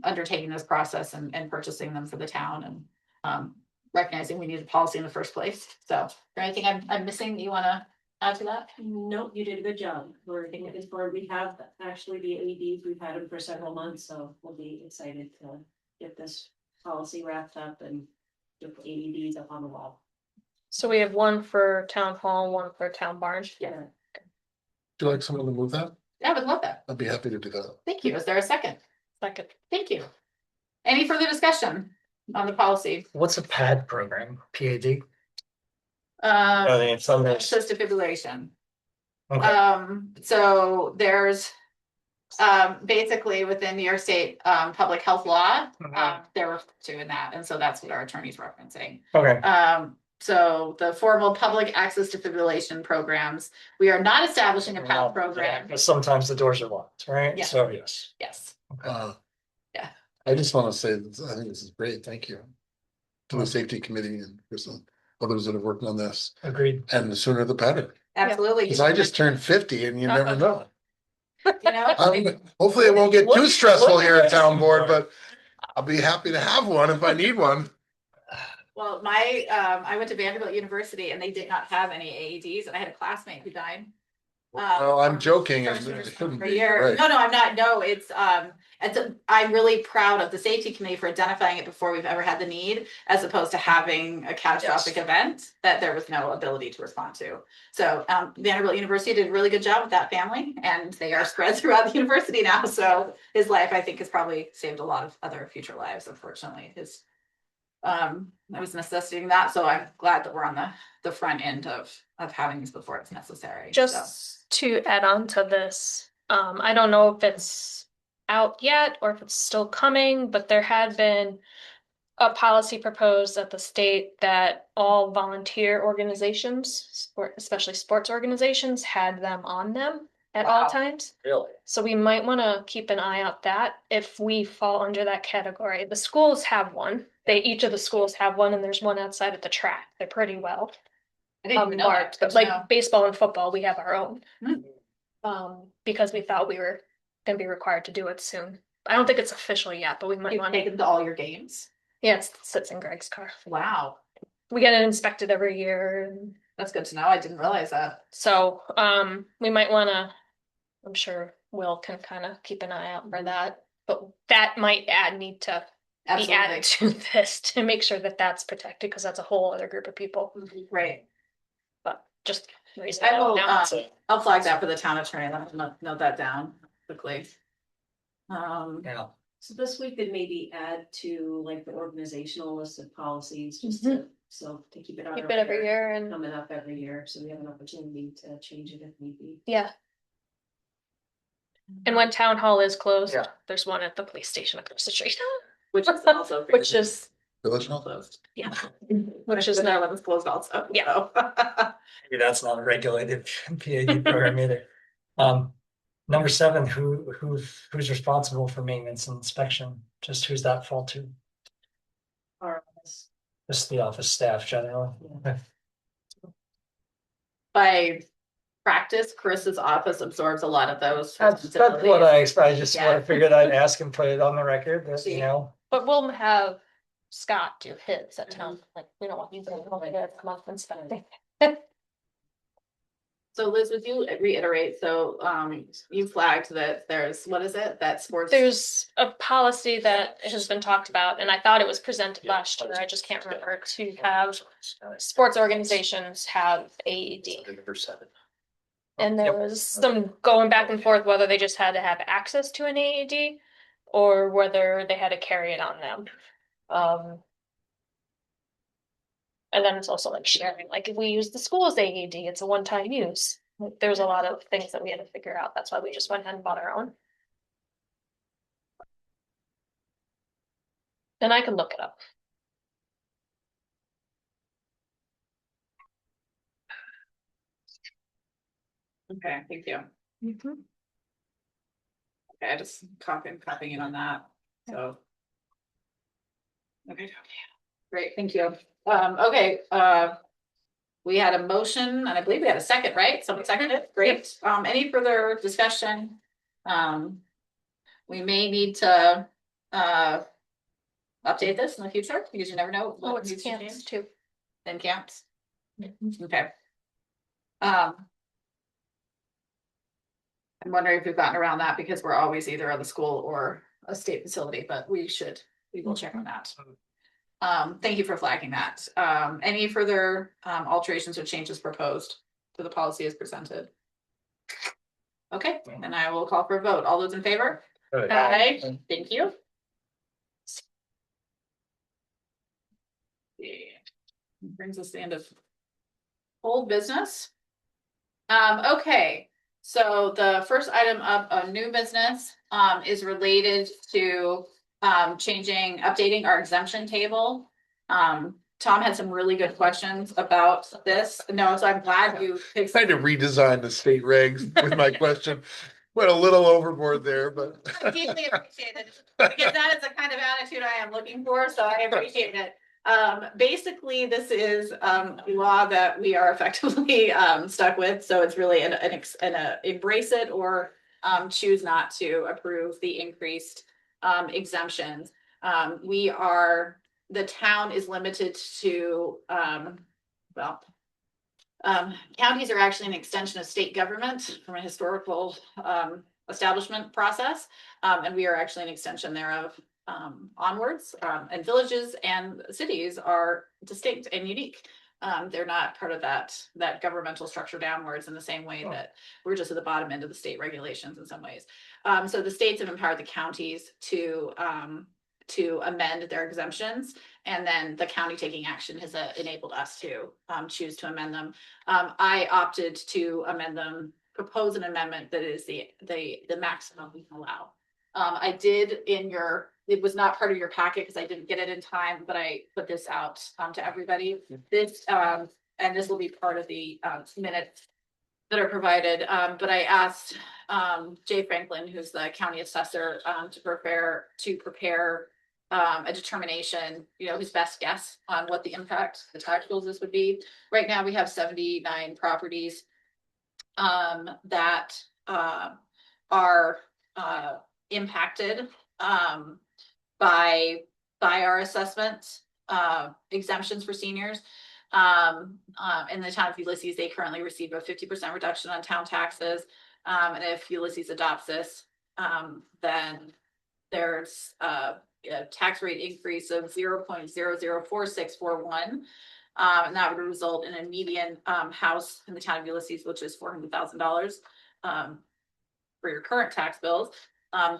undertaking this process and purchasing them for the town and recognizing we need a policy in the first place. So is there anything I'm missing that you want to add to that? Nope, you did a good job. We're looking forward. We have actually the AEDs, we've had them for several months, so we'll be excited to get this policy wrapped up and get the AEDs up on the wall. So we have one for town hall, one for town barn. Yeah. Would you like someone to move that? I would love that. I'd be happy to do that. Thank you. Is there a second? Second. Thank you. Any further discussion on the policy? What's a PAD program? PAD? Uh, Oh, it's on this. access defibrillation. Okay. So there's basically within New York State public health law, Mhm. they're referred to in that, and so that's what our attorney's referencing. Okay. So the formal public access defibrillation programs, we are not establishing a Well, PAD yeah, program. because sometimes the doors are locked, right? Yeah. So yes. Yes, Uh, Yeah. I just want to say, that I think this is great. Thank you. To the safety committee and Chris and others that have worked on this, Agreed. and the sooner the better. absolutely. Because I just turned 50 and you never know. You know, Hopefully it won't get too stressful here at town board, but I'll be happy to have one if I need one. well, I went to Vanderbilt University and they did not have any AEDs, and I had a classmate who died. Well, I'm joking. First and or it shouldn't for a be, year. right. No, I'm not. No, I'm really proud of the safety committee for identifying it before we've ever had the need, as opposed to having a catastrophic event that there was no ability to respond to. So Vanderbilt University did a really good job with that family, and they are spread throughout the university now. So his life, I think, has probably saved a lot of other future lives. Unfortunately, I was necessitating that, so I'm glad that we're on the front end of having these before it's necessary. So. Just to add on to this, I don't know if it's out yet or if it's still coming, but there had been a policy proposed at the state that all volunteer organizations, or especially sports organizations, had them on them at all Wow. times. Really? So we might want to keep an eye out that if we fall under that category. The schools have one. Each of the schools have one, and there's one outside at the track. They're pretty well I didn't even know that. marked, Good but to like know. baseball and football, we have our own. Hmm. Because we thought we were gonna be required to do it soon. I don't think it's official yet, but we might You've want to. taken to all your games. Yeah, it sits in Greg's car. Wow, We get it inspected every year, and that's good to know. I didn't realize that. so we might want to. I'm sure Will can kind of keep an eye out for that, but that might need to be Absolutely. added to this to make sure that that's protected, because that's a whole other group of people. Right. But just raise I that will, now. I'll flag that for the town attorney. Let me note that down quickly. Yeah. So this we could maybe add to like the organizational list of policies, just to, so to keep it on. Keep our it every radar, year, and Coming up every year, so we have an opportunity to change it if need be. yeah. And when town hall is closed, Yeah. there's one at the police station across the street, Which is also. which is Village Hall? Closed. yeah, Which is now one's closed also. Yeah. So. Maybe that's not a regulated PAD program either. Number 7, who's responsible for maintenance and inspection? Just who's that fall to? Our office. Just the office staff generally. Okay. By practice, Chris's office absorbs a lot of those. That's what responsibilities. I just Yeah. figured I'd ask and put it on the record that, you know. but we'll have Scott do his at town, like, we don't want you to come up and spending. So Liz, would you reiterate, so you flagged that there's, what is it, that sports? There's a policy that has been talked about, and I thought it was presented last year, I just can't remember, to have sports organizations have AED. Number 7. And there was some going back and forth whether they just had to have access to an AED or whether they had to carry it on them. And then it's also like sharing, like if we use the school's AED, it's a one-time use. Like, there's a lot of things that we had to figure out. That's why we just went ahead and bought our own. And I can look it up. Okay, thank you. Okay, I just copying it on that, so. Okay, great, thank you. Okay, we had a motion and I believe we had a second, right? Someone seconded it, great. Any further discussion? We may need to, update this in the future because you never know. Oh, what it's needs to camps change. too. Then camps. Mm-hmm. Okay. I'm wondering if we've gotten around that because we're always either at the school or a state facility, but we will check on that. Thank you for flagging that. Any further alterations or changes proposed to the policy as presented? Okay, then I will call for a vote. All those in favor? Good. Aye. Thank you. Brings us to the end of old business. Okay, so the first item of new business is related to updating our exemption table. Tom had some really good questions about this. No, so I'm glad you picked. Trying to redesign the state regs with my question. Went a little overboard there, but. Deeply appreciated, because that is the kind of attitude I am looking for, so I appreciate it. Basically, this is a law that we are effectively stuck with, so it's really an embrace it or choose not to approve the increased exemptions. The town is limited to counties are actually an extension of state government from a historical establishment process, and we are actually an extension thereof onwards. And villages and cities are distinct and unique. They're not part of that governmental structure downwards in the same way that we're just at the bottom end of the state regulations in some ways. So the states have empowered the counties to amend their exemptions, and then the county taking action has enabled us to choose to amend them. I opted to amend them, propose an amendment that is the maximum we can allow. I did it was not part of your packet because I didn't get it in time, but I put this out to everybody. This and this will be part of the minutes that are provided. But I asked Jay Franklin, who's the county assessor, to prepare a determination, his best guess on what the impact, the tax bills this would be. Right now, we have 79 properties that are impacted by our assessment exemptions for seniors. In the town of Ulysses, they currently receive a 50% reduction on town taxes. And if Ulysses adopts this, then there's a tax rate increase of 0.004641. And that would result in a median house in the town of Ulysses, which is $400,000 for your current tax bills.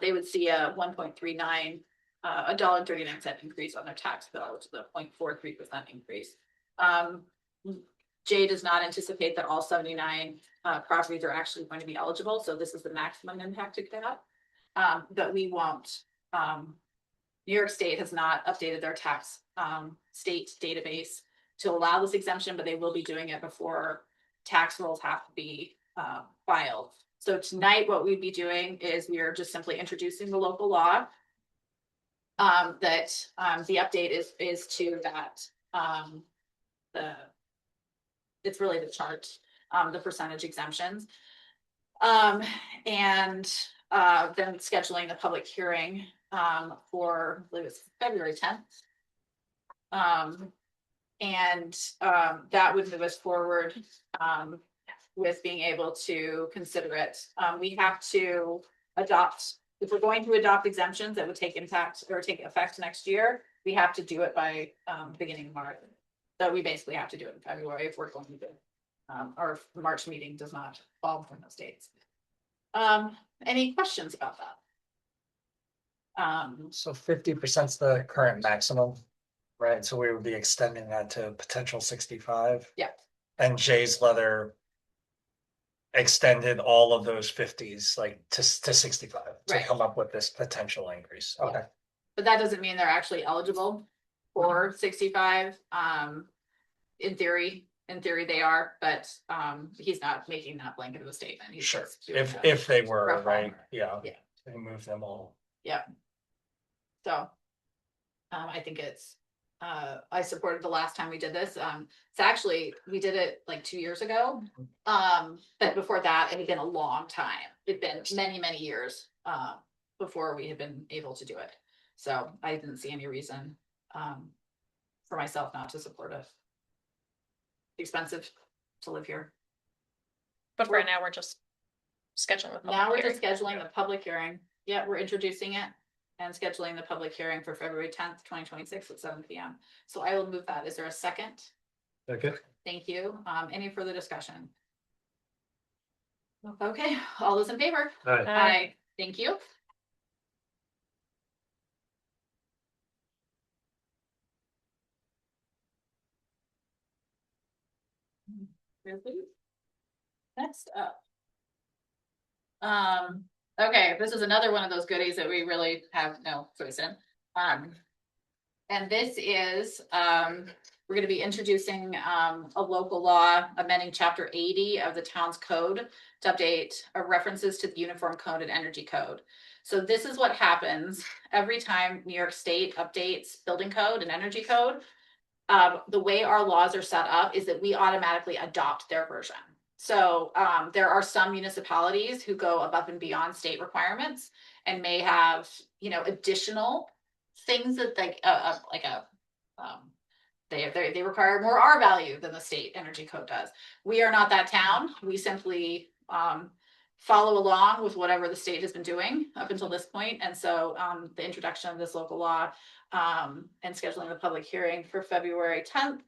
They would see a 1.39, $1.39 increase on their tax bill, which is a 0.43% increase. Jay does not anticipate that all 79 properties are actually going to be eligible, so this is the maximum impact it could have. But we won't. New York State has not updated their tax state database to allow this exemption, but they will be doing it before tax rolls have to be filed. So tonight, what we'd be doing is we are just simply introducing the local law. That the update is to that it's really the chart, the percentage exemptions, and then scheduling the public hearing for, I believe it's February 10th. That would move us forward with being able to consider it. We have to adopt, if we're going to adopt exemptions that would take effect next year, we have to do it by beginning of March. So we basically have to do it in February if we're going to do it. Our March meeting does not fall from those dates. Any questions about that? So 50% is the current maximum, right? So we would be extending that to potential 65. Yeah. And Jay's letter extended all of those 50s like to 65 to Right. come up with this potential increase. Okay. But that doesn't mean they're actually eligible for 65. In theory they are, but he's not making that blanket of a statement. He's Sure. just doing If they were, rough right? number. Yeah. Yeah. They move them all. So I think I supported the last time we did this. It's actually, we did it like 2 years ago. But before that, it had been a long time. It'd been many, many years before we had been able to do it. So I didn't see any reason for myself not to support it. Expensive to live here. But for now, we're just scheduling the Now we're public just hearing. scheduling the public hearing. Yeah, we're introducing it. and scheduling the public hearing for February 10th, 2026 at 7 p.m. So I will move that. Is there a second? Okay. Thank you. Any further discussion? Okay, all those in favor? All right. Aye. Thank you. Next up. Okay, this is another one of those goodies that we really have no choice in. And this is, we're gonna be introducing, a local law amending chapter 80 of the town's code to update references to the Uniform Code and Energy Code. So this is what happens every time New York State updates building code and energy code. The way our laws are set up is that we automatically adopt their version. So there are some municipalities who go above and beyond state requirements and may have, you know, additional things that they require more R value than the state energy code does. We are not that town. We simply follow along with whatever the state has been doing up until this point. And so the introduction of this local law and scheduling the public hearing for February 10th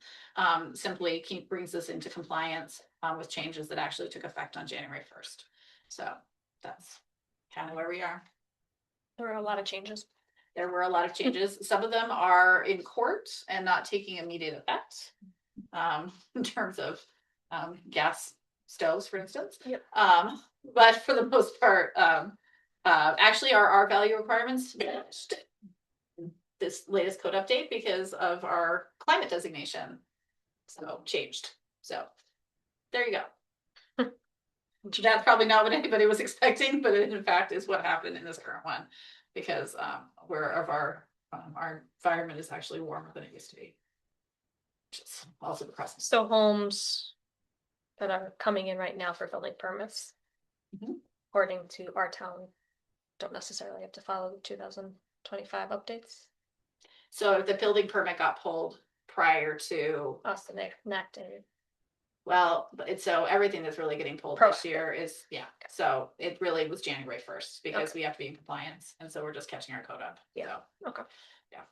simply brings us into compliance with changes that actually took effect on January 1st. So that's kind of where we are. There were a lot of changes. There were a lot of changes. Some of them are in court and not taking immediate effect in terms of gas stoves, for instance. Yep. But for the most part, actually our R value requirements changed this latest code update because of our climate designation. So changed. So there you go. That's probably not what anybody was expecting, but it in fact is what happened in this current one. Because our environment is actually warmer than it used to be. Which is also the process. So homes that are coming in right now for building permits, according to our town, don't necessarily have to follow the 2025 updates. So if the building permit got pulled prior to, Us enacting. well, so everything that's really getting pulled this year is, yeah. So it really was January 1st because we have to be in compliance. And so we're just catching our code up. Yeah. So, Okay. yeah.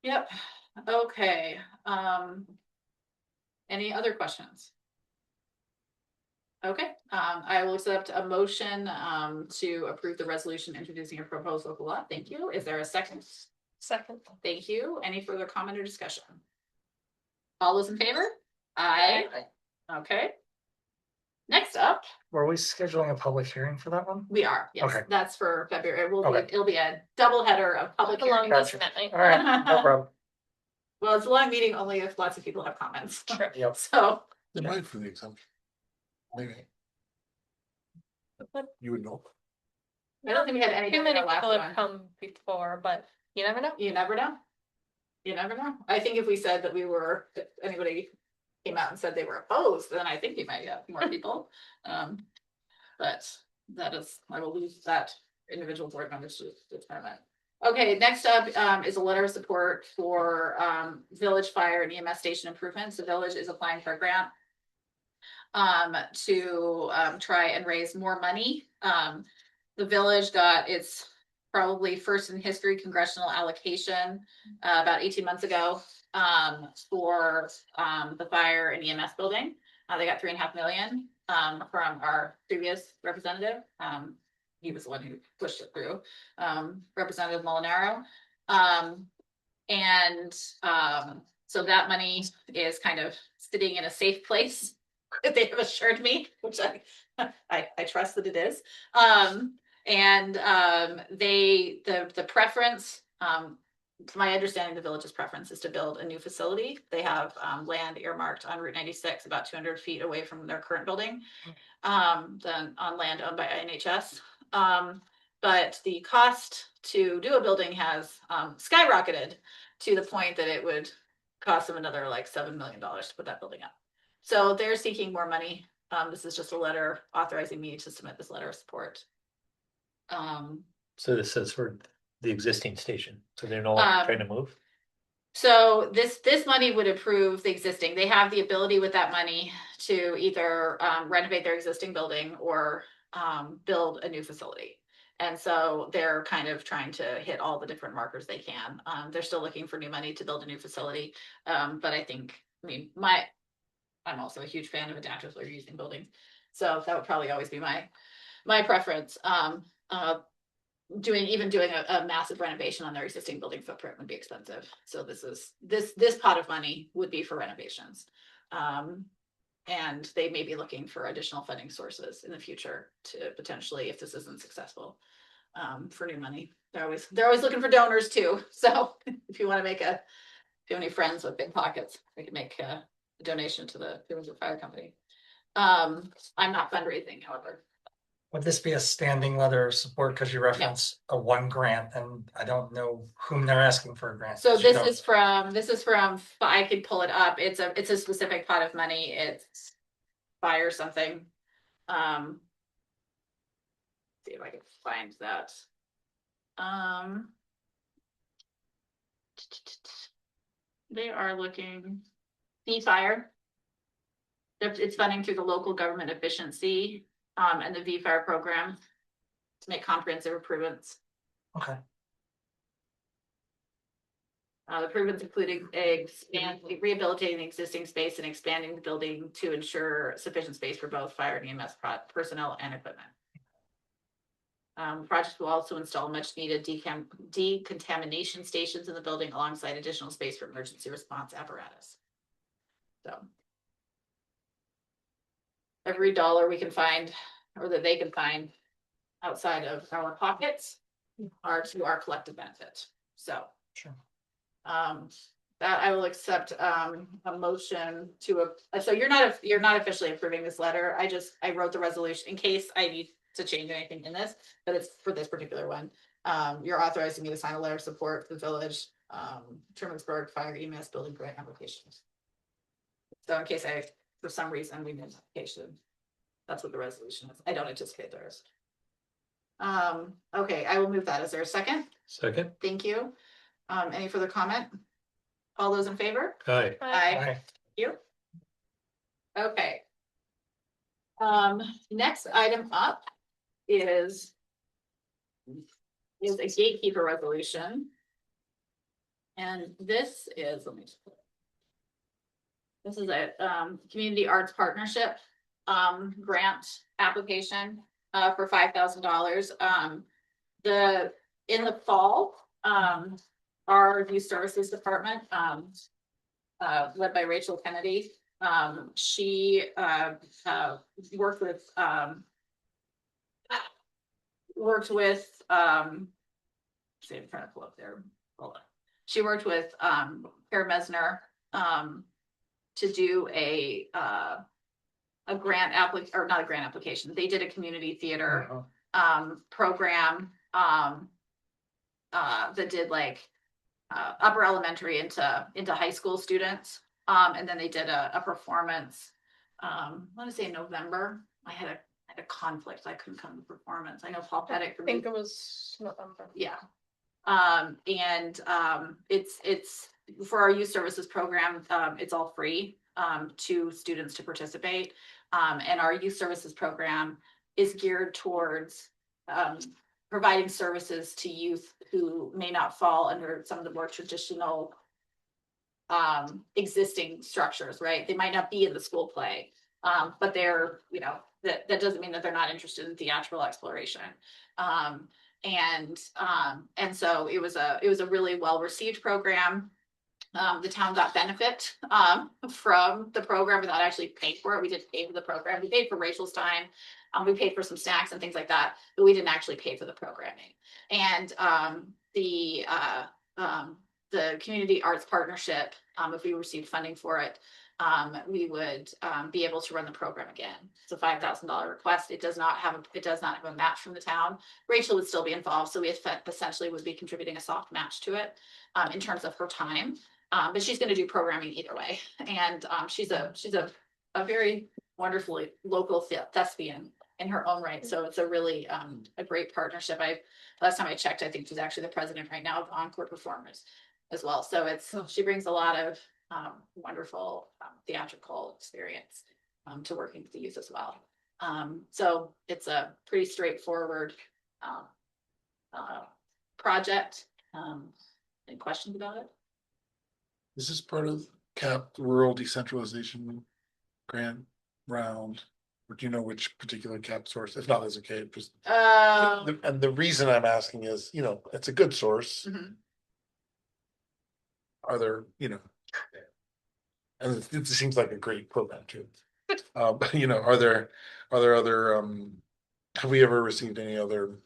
Yep. Okay. Any other questions? Okay, I will accept a motion to approve the resolution introducing a proposed local law. Thank you. Is there a second? Second. Thank you. Any further comment or discussion? All those in favor? Aye. Okay. Next up, Were we scheduling a public hearing for that one? we are, yes, Okay. that's for February. Okay. It'll be a double header of public Along hearings. this midnight. All right, no problem. Well, it's a long meeting only if lots of people have comments. Sure. Yep. So, They might for the exemption. Maybe. You would know. I don't think we had any. Too many last people one. have come before, but you never know. You never know. You never know. I think if we said that if anybody came out and said they were opposed, then I think we might have more people. But that is, I will leave that individual board members to determine. Okay, next up is a letter of support for village fire and EMS station improvements. The village is applying for a grant to try and raise more money. The village got its probably first in history congressional allocation about 18 months ago for the fire and EMS building. They got $3.5 million from our previous representative. He was the one who pushed it through, Representative Molinaro. So that money is kind of sitting in a safe place. They have assured me, which I trust that it is. The preference, to my understanding, the village's preference is to build a new facility. They have land earmarked on Route 96, about 200 feet away from their current building, then on land owned by INHS. But the cost to do a building has skyrocketed to the point that it would cost them another like $7 million to put that building up. So they're seeking more money. This is just a letter authorizing me to submit this letter of support. So this is for the existing station, so they're no longer trying to move? So this money would improve the existing. They have the ability with that money to either renovate their existing building or build a new facility. And so they're kind of trying to hit all the different markers they can. They're still looking for new money to build a new facility. But I think, I mean, I'm also a huge fan of adaptive reusing buildings. So that would probably always be my preference. Doing a massive renovation on their existing building footprint would be expensive. So this pot of money would be for renovations. And they may be looking for additional funding sources in the future to potentially, if this isn't successful, for new money. They're always looking for donors too. So if you want to if you have any friends with big pockets, we can make a donation to the Windsor Fire Company. I'm not fundraising, however. Would this be a standing letter of support? Because you reference a one grant and I don't know whom they're asking for a grant. So 'cause you this don't- is from, I could pull it up. It's a specific pot of money. It's fire something. See if I can find that. They are looking, V-Fire. It's funding through the local government efficiency, and the V-Fire program to make comprehensive improvements. Okay, The improvements including rehabilitating the existing space and expanding the building to ensure sufficient space for both fire and EMS personnel and equipment. Project will also install much needed decontamination stations in the building alongside additional space for emergency response apparatus. So every dollar we can find or that they can find outside of our pockets are to our collective benefit. So sure. that I will accept a motion to so you're not officially approving this letter. I wrote the resolution in case I need to change anything in this, but it's for this particular one. You're authorizing me to sign a letter of support for the village Trumansburg Fire EMS building grant applications. So in case for some reason we missed application, that's what the resolution is. I don't anticipate there is. Okay, I will move that. Is there a second? Second, Thank you. Any further comment? All those in favor? aye. Aye. You. Okay. Next item up is a gatekeeper resolution. And this is, this is a community arts partnership grant application for $5,000. In the fall, our youth services department, led by Rachel Kennedy, she worked with see, I'm trying to pull up there. Hold on. She worked with Per Mesner to do a grant or not a grant application. They did a community theater program that did like upper elementary into high school students. And then they did a performance. I want to say in November. I had a conflict. I couldn't come to performance. I know Paul Pettit. I think it was November. Yeah. It's for our youth services program. It's all free to students to participate. And our youth services program is geared towards providing services to youth who may not fall under some of the more traditional existing structures, right? They might not be in the school play, but they're, that doesn't mean that they're not interested in theatrical exploration. And so it was a really well-received program. The town got benefit from the program without actually paying for it. We didn't pay for the program. We paid for Rachel's time. We paid for some snacks and things like that, but we didn't actually pay for the programming. And the community arts partnership, if we received funding for it, we would be able to run the program again. It's a $5,000 request. It does not have a match from the town. Rachel would still be involved, so we essentially would be contributing a soft match to it in terms of her time. But she's going to do programming either way, and she's a very wonderfully local thespian in her own right. So it's a really a great partnership. Last time I checked, I think she's actually the president right now of Encore Performers as well. So she brings a lot of wonderful theatrical experience to working with the youth as well. So it's a pretty straightforward project. Any questions about it? Is this part of CAP rural decentralization grant round? Or do you know which particular CAP source? If not, that's okay, just. And the reason I'm asking is, you know, it's a good source. Mhm. Are there, you know. And it seems like a great program too. But you know, are there other, have we ever received any other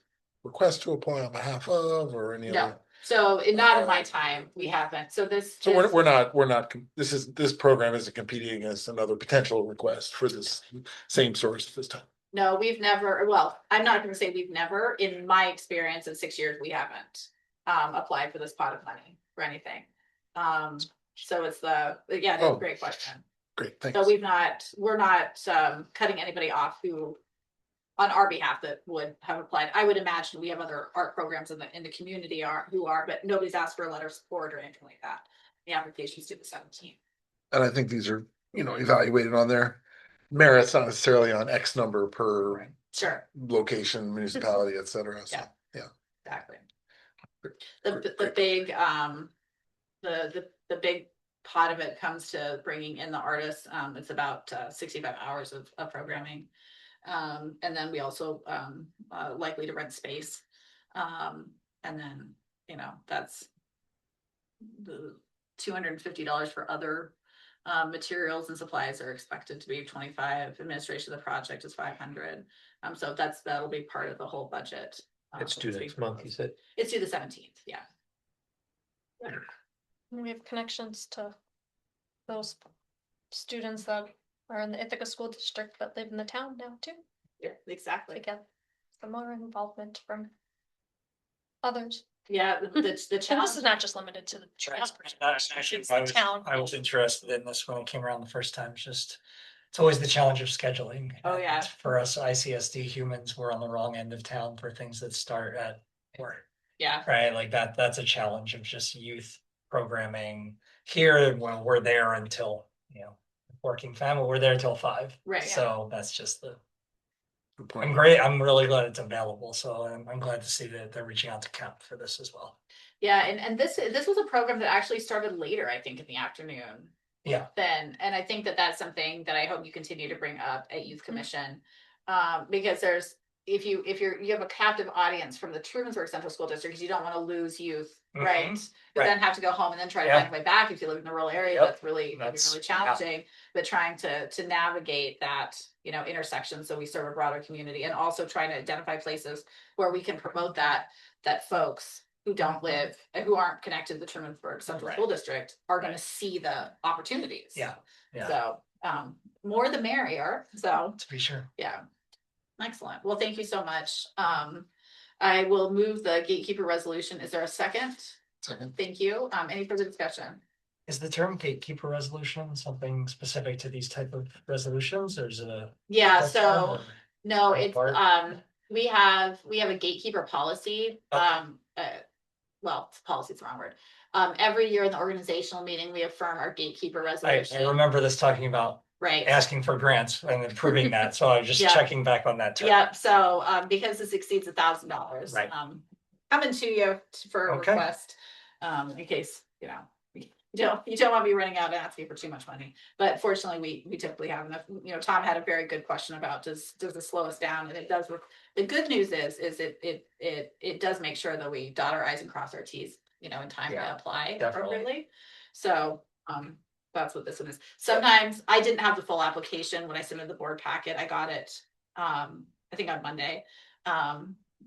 requests to apply on behalf of, or any No. other? So not in my time, we haven't. So this. So we're not, this program isn't competing against another potential request for this same source this time. No, we've never, well, I'm not gonna say we've never, in my experience in 6 years, we haven't applied for this pot of money for anything. So it's yeah, that's a great question. Great, thanks. So we're not cutting anybody off who, on our behalf, that would have applied. I would imagine we have other art programs in the community who are, but nobody's asked for a letter of support or anything like that. The application's due the 17th. And I think these are, you know, evaluated on their merits, not necessarily on X number per Sure, location, municipality, et cetera. So, Yeah. yeah. exactly. The big the big pot of it comes to bringing in the artists. It's about 65 hours of programming. And then we also likely to rent space. And then, you know, that's the $250 for other materials and supplies are expected to be 25. Administration of the project is 500. So that'll be part of the whole budget. It's due next month, you said? It's due the 17th, yeah. We have connections to those students that are in the Ithaca School District but live in the town now too. Yeah, exactly. To get some more involvement from others. Yeah, the And this challenge. is not just limited to the transport. Actually, It's the town. I was interested in this when it came around the first time, it's just, it's always the challenge of scheduling. Oh, yeah. And for us ICSD humans, we're on the wrong end of town for things that start at work, Yeah, right? Like that's a challenge of just youth programming here, when we're there until, you know, working family, we're there till 5. Right, yeah. So that's just Good point. I'm great, I'm really glad it's available, so I'm glad to see that they're reaching out to CAP for this as well. yeah, and this was a program that actually started later, I think, in the afternoon. Yeah. Then, and I think that's something that I hope you continue to bring up at Youth Commission. Because if you have a captive audience from the Trumansburg Central School District, because you don't want to lose youth, right? But Right. then have to go home and then try to Yeah. find a way back if you live in the rural area. Yep. That's really That's- challenging. But trying to navigate that, you know, intersection so we serve a broader community, and also trying to identify places where we can promote that folks who don't live, who aren't connected to the Trumansburg Central Right. School District are going to see the opportunities. Yeah, yeah. So more the merrier. So To be sure. yeah. Excellent. Well, thank you so much. I will move the gatekeeper resolution. Is there a second? Second. Thank you. Any further discussion? Is the term gatekeeper resolution something specific to these type of resolutions, or is it a? Yeah, term, so or- no, Right, it's Bart? we have a gatekeeper policy. Okay. Well, policy is the wrong word. Every year in the organizational meeting, we affirm our gatekeeper I resolution. remember this talking about Right. asking for grants and improving that, so I was just Yeah. checking back on that term. Yep, so because this exceeds $1,000. Right. Coming to you for a Okay. request, in case, you know, you don't want me running out and asking for too much money. But fortunately, we typically have enough. You know, Tom had a very good question about does this slow us down? And it does. The good news is it does make sure that we dot our i's and cross our t's, you know, in time Yeah, to apply definitely. appropriately. So that's what this one is. Sometimes I didn't have the full application when I submitted the board packet. I got it I think on Monday. Let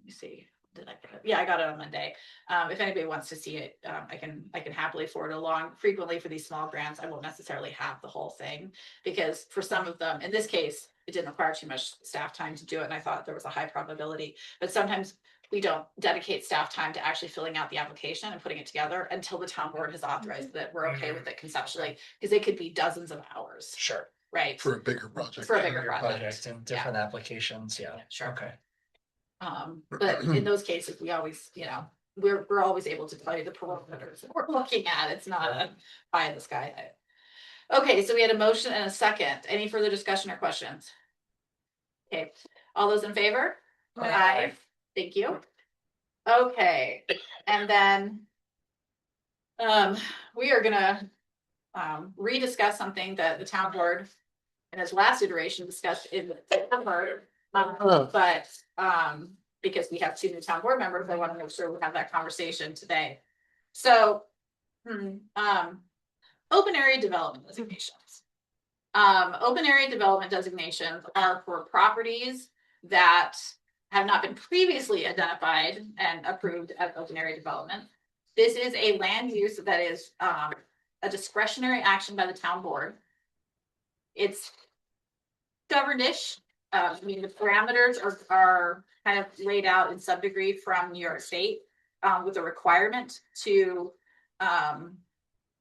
me see. Did I get it? Yeah, I got it on Monday. If anybody wants to see it, I can happily forward it along. Frequently for these small grants, I won't necessarily have the whole thing, because for some of them, in this case, it didn't require too much staff time to do it, and I thought there was a high probability. But sometimes we don't dedicate staff time to actually filling out the application and putting it together until the town board has authorized that we're okay with it conceptually, because it could be dozens of hours, Sure. right? For a bigger project. For a bigger Your project. project and different applications, yeah. Sure. Okay. But in those cases, we always, you know, we're always able to tell you the parameters that we're looking at. It's not a pie in the sky. Okay, so we had a motion and a second. Any further discussion or questions? Okay, all those in favor? Aye. Thank you. Okay, and then we are gonna rediscuss something that the town board in its last iteration discussed in September. But because we have two new town board members, I want to make sure we have that conversation today. So open area development designations. Open area development designations are for properties that have not been previously identified and approved as open area development. This is a land use that is a discretionary action by the town board. It's governed-ish. I mean, the parameters are kind of laid out in some degree from New York State with a requirement to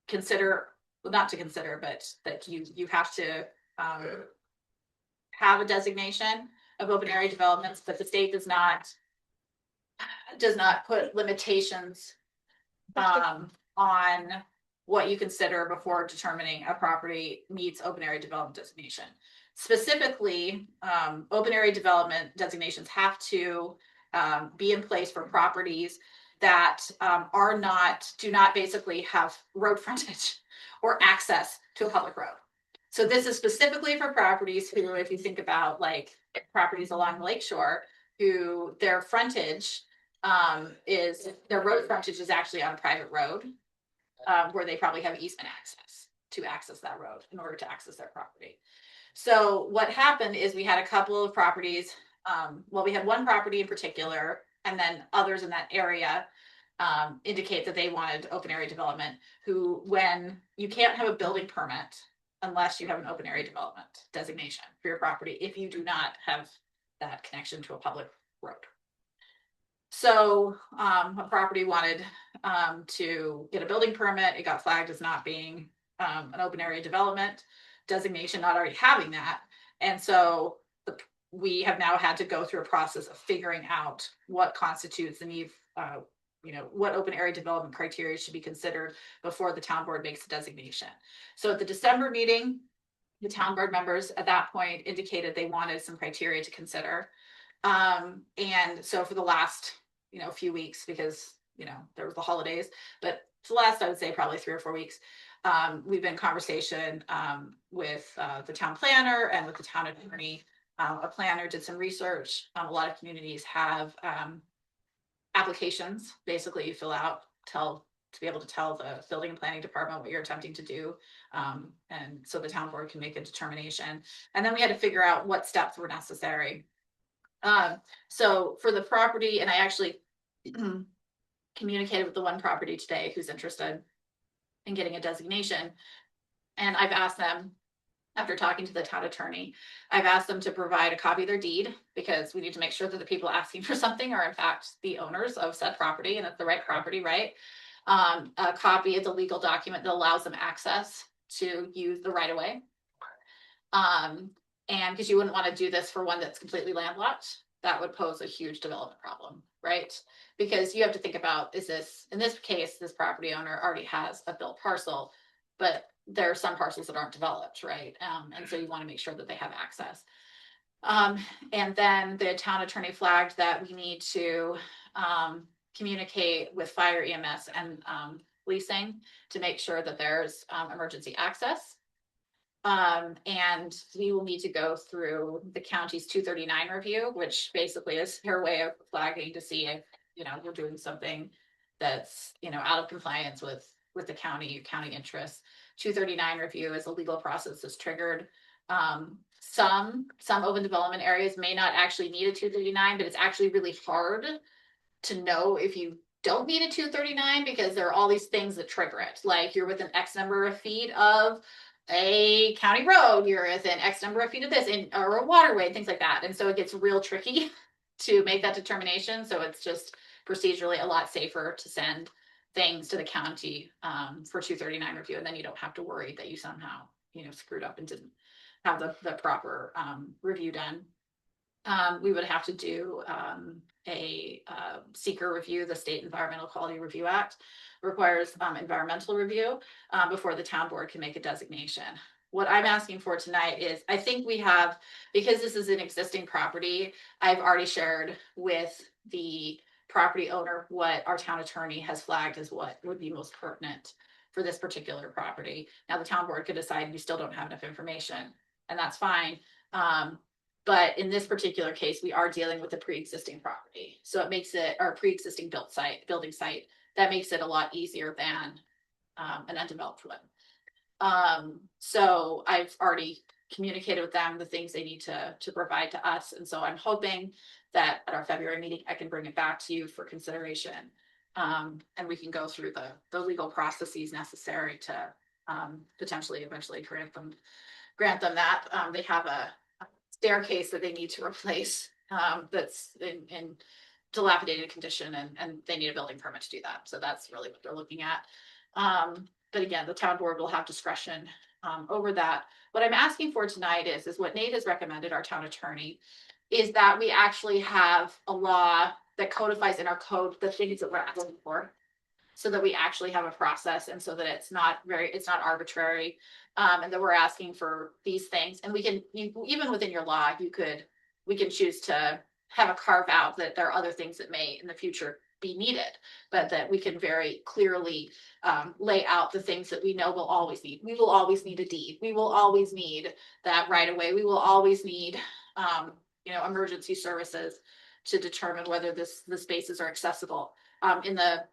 consider, well, not to consider, but that you have to have a designation of open area developments, but the state does not put limitations on what you consider before determining a property meets open area development designation. Specifically, open area development designations have to be in place for properties that do not basically have road frontage or access to a public road. So this is specifically for properties who, if you think about like properties along the lakeshore, who their frontage their road frontage is actually on a private road, where they probably have easement access to access that road in order to access their property. So what happened is we had a couple of properties. We had one property in particular, and then others in that area indicate that they wanted open area development, when you can't have a building permit unless you have an open area development designation for your property if you do not have that connection to a public road. So a property wanted to get a building permit. It got flagged as not being an open area development designation, not already having that. And so we have now had to go through a process of figuring out what constitutes the need, what open area development criteria should be considered before the town board makes a designation. So at the December meeting, the town board members at that point indicated they wanted some criteria to consider. And so for the last, few weeks, because, there was the holidays, but for the last, I would say probably 3 or 4 weeks, we've been in conversation with the town planner and with the town attorney. A planner did some research. A lot of communities have applications, basically you fill out, to be able to tell the building and planning department what you're attempting to do. And so the town board can make a determination. And then we had to figure out what steps were necessary. So for the property, and I actually communicated with the one property today who's interested in getting a designation. And I've asked them, after talking to the town attorney, I've asked them to provide a copy of their deed, because we need to make sure that the people asking for something are in fact the owners of said property and it's the right property, right? A copy of the legal document that allows them access to use the right of way. And because you wouldn't want to do this for one that's completely landlocked, that would pose a huge development problem, right? Because you have to think about, in this case, this property owner already has a built parcel, but there are some parcels that aren't developed, right? And so you want to make sure that they have access. And then the town attorney flagged that we need to communicate with fire, EMS, and leasing to make sure that there's emergency access. And we will need to go through the county's 239 review, which basically is their way of flagging to see if, we're doing something that's, out of compliance with the county interests. 239 review is a legal process that's triggered. Some open development areas may not actually need a 239, but it's actually really hard to know if you don't need a 239, because there are all these things that trigger it. Like you're within X number of feet of a county road, you're within X number of feet of this, or a waterway, things like that. And so it gets real tricky to make that determination. So it's just procedurally a lot safer to send things to the county for 239 review, and then you don't have to worry that you somehow, screwed up and didn't have the proper review done. We would have to do a seeker review. The State Environmental Quality Review Act requires environmental review before the town board can make a designation. What I'm asking for tonight is, I think we have, because this is an existing property, I've already shared with the property owner what our town attorney has flagged as what would be most pertinent for this particular property. Now, the town board could decide you still don't have enough information, and that's fine. But in this particular case, we are dealing with a pre-existing property. So it makes it, our pre-existing building site, that makes it a lot easier than an undeveloped one. So I've already communicated with them the things they need to provide to us. And so I'm hoping that at our February meeting, I can bring it back to you for consideration. And we can go through the legal processes necessary to potentially eventually grant them that. They have a staircase that they need to replace that's in dilapidated condition, and they need a building permit to do that. So that's really what they're looking at. But again, the town board will have discretion over that. What I'm asking for tonight is what Nate has recommended, our town attorney, is that we actually have a law that codifies in our code the things that we're asking for, so that we actually have a process, and so that it's not arbitrary, and that we're asking for these things. And we can, even within your law, we can choose to have a carve out that there are other things that may in the future be needed, but that we can very clearly lay out the things that we know we'll always need. We will always need a deed. We will always need that right away. We will always need, emergency services to determine whether the spaces are accessible. The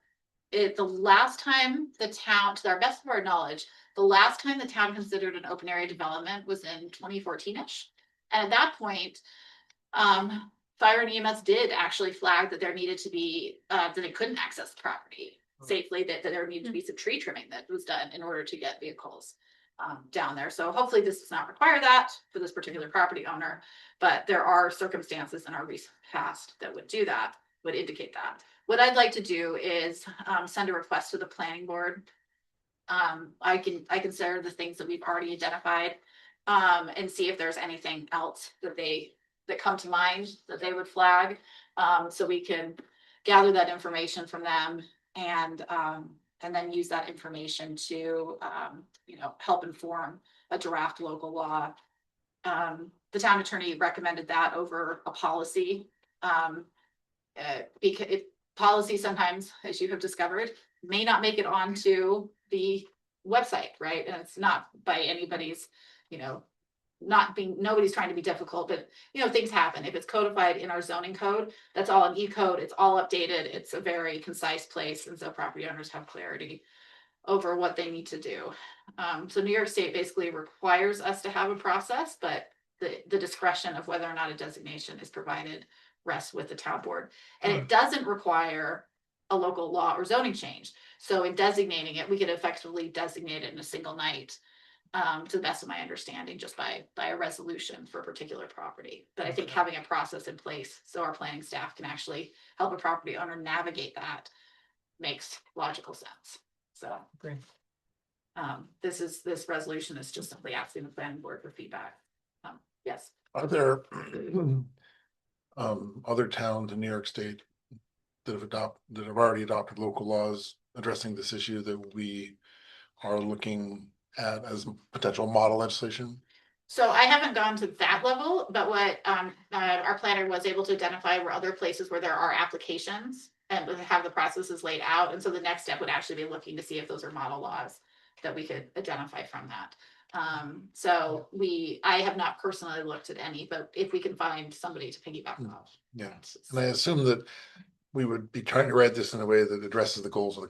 last time the town, to our best of our knowledge, the last time the town considered an open area development was in 2014-ish. And at that point, Fire and EMS did actually flag that there needed to be, that they couldn't access the property safely, that there needed to be some tree trimming that was done in order to get vehicles down there. So hopefully this does not require that for this particular property owner, but there are circumstances in our recent past that would do that, would indicate that. What I'd like to do is send a request to the planning board. I can consider the things that we've already identified and see if there's anything else that come to mind that they would flag. So we can gather that information from them and then use that information to help inform a draft local law. The town attorney recommended that over a policy because policy sometimes, as you have discovered, may not make it onto the website, right? And it's not by anybody's, nobody's trying to be difficult, but things happen. If it's codified in our zoning code, that's all in E-code, it's all updated, it's a very concise place, and so property owners have clarity over what they need to do. So New York State basically requires us to have a process, but the discretion of whether or not a designation is provided rests with the town board. And it doesn't require a local law or zoning change. So in designating it, we could effectively designate it in a single night, to the best of my understanding, just by a resolution for a particular property. But I think having a process in place so our planning staff can actually help a property owner navigate that makes logical sense. So Great. this resolution is just simply asking the planning board for feedback. Yes. Are there other towns in New York State that have already adopted local laws addressing this issue that we are looking at as potential model legislation? So I haven't gone to that level, but what our planner was able to identify were other places where there are applications and have the processes laid out. And so the next step would actually be looking to see if those are model laws that we could identify from that. I have not personally looked at any, but if we can find somebody to piggyback off. Yeah, and I assume that we would be trying to write this in a way that addresses the goals of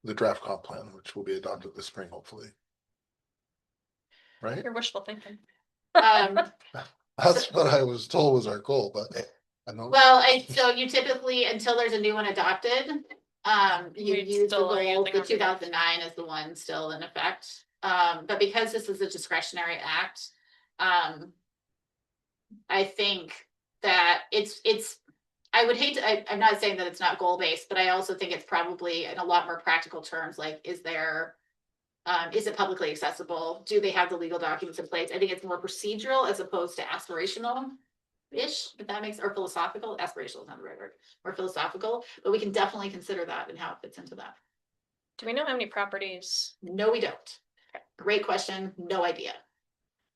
the draft comp plan, which will be adopted this spring, hopefully. Right? You're wishful thinking. That's what I was told was our goal, but I don't. Well, so you typically, until there's a new one adopted, you You're use the still goal, using the our 2009 is the one still in effect. But because this is a discretionary act, I think that I would hate to, I'm not saying that it's not goal-based, but I also think it's probably in a lot more practical terms, like, is it publicly accessible? Do they have the legal documents in place? I think it's more procedural as opposed to aspirational-ish, if that makes, or philosophical. Aspirational is not the right word, or philosophical, but we can definitely consider that and how it fits into that. Do we know how many properties? No, we don't. Great question. No idea.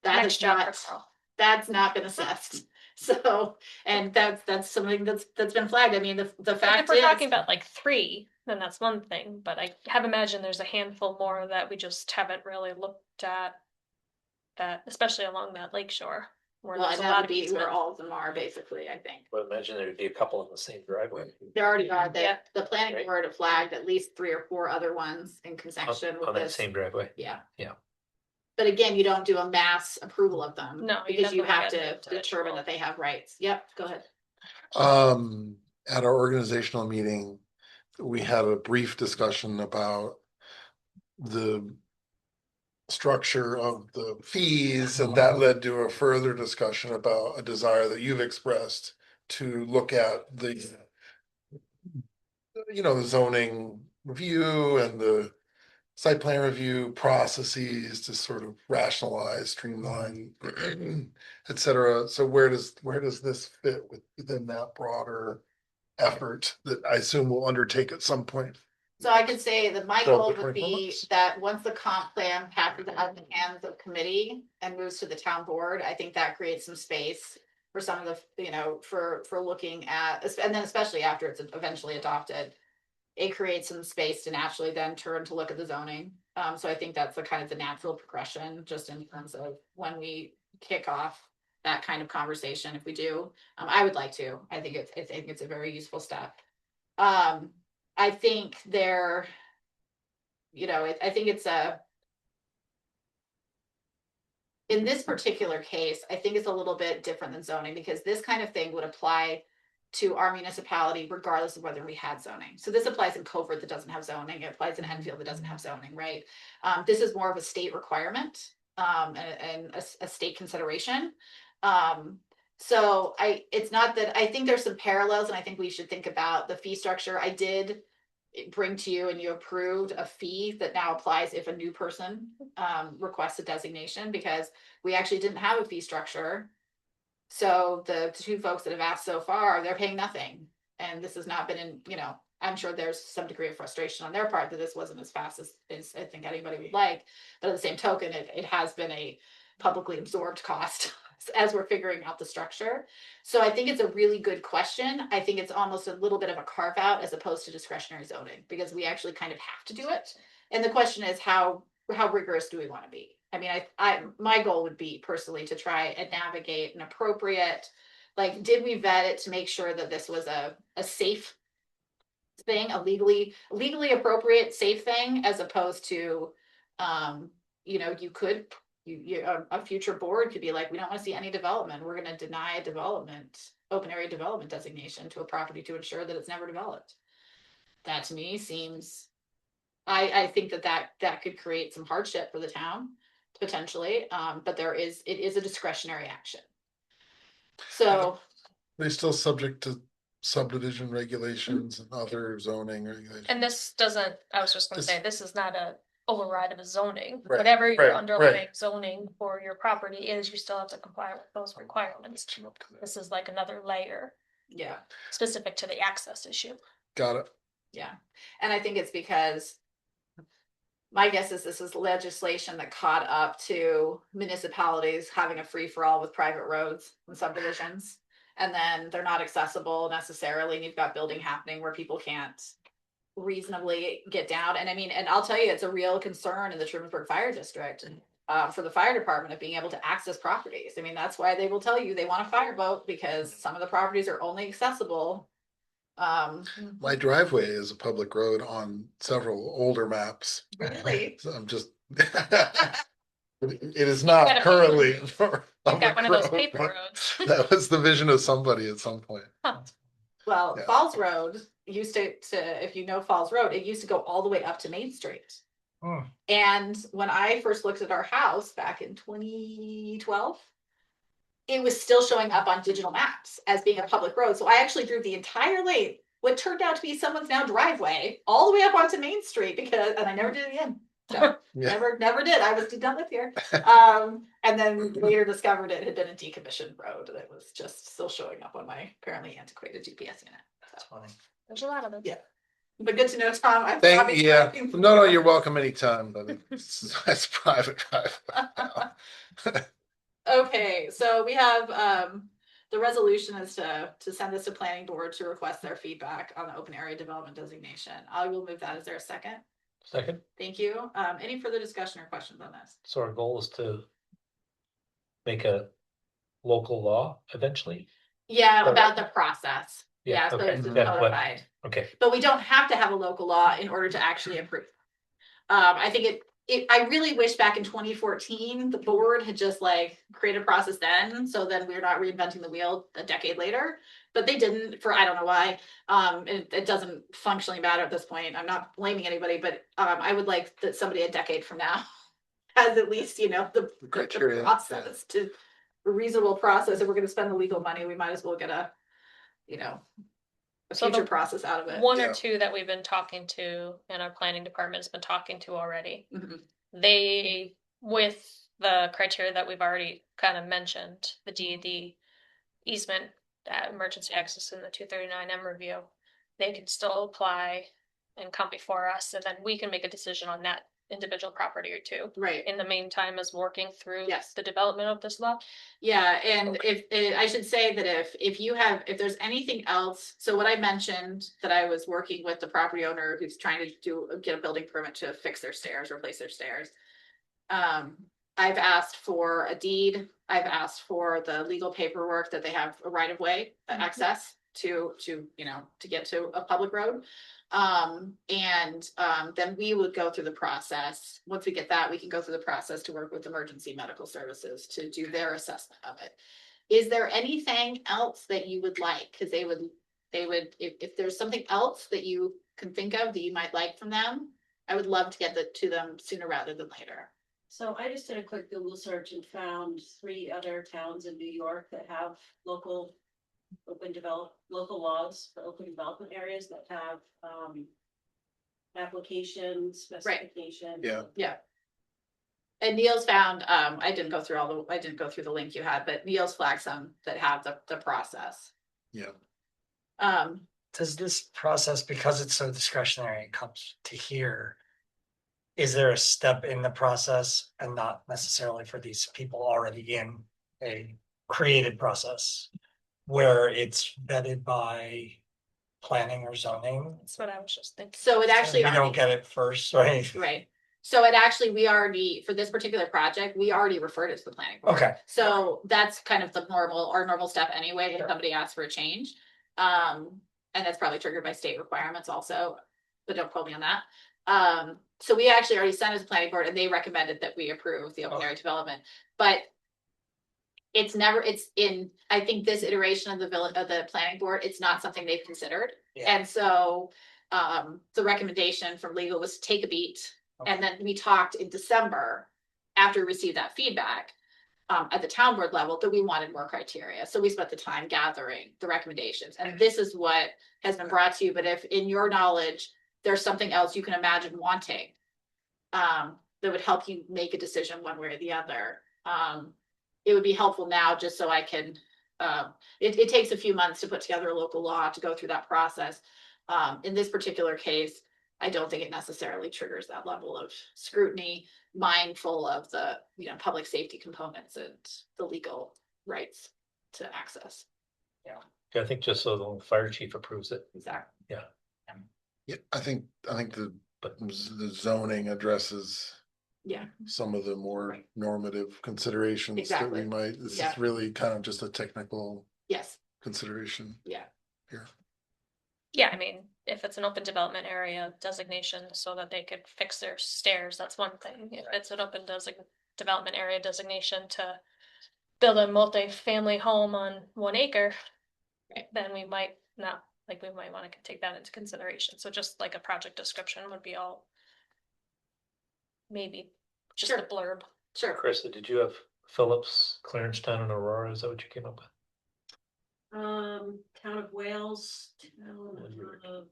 That Next is job not, for Carl. that's not been assessed. So, and that's something that's been flagged. I mean, the Like, fact if we're is. talking about like 3, then that's one thing, but I have imagined there's a handful more that we just haven't really looked at. That, especially along that lake shore, where Well, there's and a that lot would of be where easement. all of them are, basically, I think. Well, imagine there'd be a couple in the same driveway. There already are, Yeah. the planning Right. board flagged at least 3 or 4 other ones in connection with On that this. same driveway. Yeah. Yeah. But again, you don't do a mass approval of them. No, you Because you definitely have get to an individual. determine that they have rights. Yep, go ahead. At our organizational meeting, we had a brief discussion about the structure of the fees, and that led to a further discussion about a desire that you've expressed to look at the the zoning review and the site plan review processes to sort of rationalize, streamline, et cetera. So where does this fit within that broader effort that I assume we'll undertake at some point? So I could say that my So goal the would be 24 months? that once the comp plan passes out of the hands of committee and moves to the town board, I think that creates some space for some of the, for looking at, and then especially after it's eventually adopted, it creates some space to naturally then turn to look at the zoning. So I think that's the kind of the natural progression, just in terms of when we kick off that kind of conversation, if we do. I would like to. I think it's a very useful step. I think I think it's in this particular case, I think it's a little bit different than zoning, because this kind of thing would apply to our municipality regardless of whether we had zoning. So this applies in Covert that doesn't have zoning, it applies in Enfield that doesn't have zoning, right? This is more of a state requirement, and a state consideration. So it's not that, I think there's some parallels, and I think we should think about the fee structure. I did bring to you and you approved a fee that now applies if a new person requests a designation, because we actually didn't have a fee structure. So the 2 folks that have asked so far, they're paying nothing. And this has not been I'm sure there's some degree of frustration on their part that this wasn't as fast as I think anybody would like. But at the same token, it has been a publicly absorbed cost as we're figuring out the structure. So I think it's a really good question. I think it's almost a little bit of a carve out as opposed to discretionary zoning, because we actually kind of have to do it. And the question is how rigorous do we want to be? I mean, my goal would be personally to try and navigate an appropriate, like, did we vet it to make sure that this was a safe thing, a legally appropriate, safe thing, as opposed to, a future board could be like, we don't want to see any development. We're going to deny open area development designation to a property to ensure that it's never developed. That to me seems, I think that could create some hardship for the town potentially. But it is a discretionary action. So. They still subject to subdivision regulations and other zoning regulations. And this doesn't, I was just gonna say, this is not a override of a zoning. Right, Whatever your right, underlying right. zoning for your property is, you still have to comply with those requirements. This is like another layer Yeah. specific to the access issue. Got it. Yeah. And I think it's because my guess is this is legislation that caught up to municipalities having a free for all with private roads and subdivisions. And then they're not accessible necessarily. And you've got building happening where people can't reasonably get down. And I mean, and I'll tell you, it's a real concern in the Trumansburg Fire District for the fire department of being able to access properties. I mean, that's why they will tell you they want a fireboat, because some of the properties are only accessible. My driveway is a public road on several older maps. Really? So I'm just. It is not currently. You've got one of those paper roads. That was the vision of somebody at some point. Well, Yeah. Falls Road used to, if you know Falls Road, it used to go all the way up to Main Street. Hmm. And when I first looked at our house back in 2012, it was still showing up on digital maps as being a public road. So I actually drove the entire lane, what turned out to be someone's now driveway, all the way up onto Main Street, and I never did it again. So Yeah. never did. I did not live here. And then later discovered it had been a decommissioned road that was just still showing up on my apparently antiquated GPS unit. That's funny. There's a lot of them. Yeah. But good to know, Tom. I'm Thank obviously yeah. looking for No, you. you're welcome anytime, but it's private driveway. Okay, so we have the resolution is to send this to planning board to request their feedback on the open area development designation. I will move that. Is there a second? Second, Thank you. Any further discussion or questions on this? so our goal is to make a local law eventually. Yeah, Or- about the process. Yeah, Yeah, so okay, it's that's what- codified. Okay, But we don't have to have a local law in order to actually approve. I think I really wish back in 2014, the board had just like created a process then, so then we're not reinventing the wheel a decade later. But they didn't for, I don't know why. It doesn't functionally matter at this point. I'm not blaming anybody, but I would like that somebody a decade from now has at least, the criteria, yeah. process to a reasonable process. If we're gonna spend the legal money, we might as well get a So the future process out of it. One Yeah. or two that we've been talking to and our planning department has been talking to already. Mhm. They, with the criteria that we've already kind of mentioned, the DED easement, emergency access in the 239M review, they can still apply and come before us, and then we can make a decision on that individual property or two. Right. In the meantime, as working through Yes. the development of this law. Yeah, and I should say that if there's anything else, so what I mentioned, that I was working with the property owner who's trying to get a building permit to fix their stairs, replace their stairs. I've asked for a deed, I've asked for the legal paperwork that they have a right of way access to get to a public road. Then we would go through the process. Once we get that, we can go through the process to work with emergency medical services to do their assessment of it. Is there anything else that you would like? Cause they would, if there's something else that you can think of that you might like from them, I would love to get that to them sooner rather than later. So I just did a quick Google search and found 3 other towns in New York that have local laws for open development areas that have, applications, specification. Yeah. And Neil's found, I didn't go through the link you had, but Neil's flagged some that have the process. Yeah. Does this process, because it's so discretionary, comes to here? Is there a step in the process and not necessarily for these people already in a created process? Where it's vetted by planning or zoning? That's what I was just thinking. So it actually. We don't get it first, right? Right. So it actually, for this particular project, we already referred it to the planning board. Okay. So that's kind of our normal step anyway, when somebody asks for a change. And that's probably triggered by state requirements also, but don't quote me on that. So we actually already sent it to the planning board and they recommended that we approve the open area development, but it's in, I think this iteration of the planning board, it's not something they've considered. Yeah. And so, the recommendation from legal was to take a beat. And then we talked in December, after we received that feedback, at the town board level, that we wanted more criteria. So we spent the time gathering the recommendations, and this is what has been brought to you. But if in your knowledge, there's something else you can imagine wanting, that would help you make a decision one way or the other. It would be helpful now, just so I can, it takes a few months to put together a local law to go through that process. In this particular case, I don't think it necessarily triggers that level of scrutiny, mindful of the, public safety components and the legal rights to access. Yeah, I think just so the fire chief approves it. Exactly. Yeah, I think the zoning addresses Yeah. some of the more Right. normative considerations that we Exactly. might, this Yeah. is really kind of just a technical Yes. consideration. Yeah. Here. Yeah, I mean, if it's an open development area designation so that they could fix their stairs, that's one thing. If it's an open development area designation to build a multi-family home on 1 acre, Right. then we might not, we might want to take that into consideration. So just like a project description would be all, maybe just a Sure. blurb. Sure. Krista, did you have Phillips, Clarencetown and Aurora? Is that what you came up with? Town of Wales, town What do you reckon? of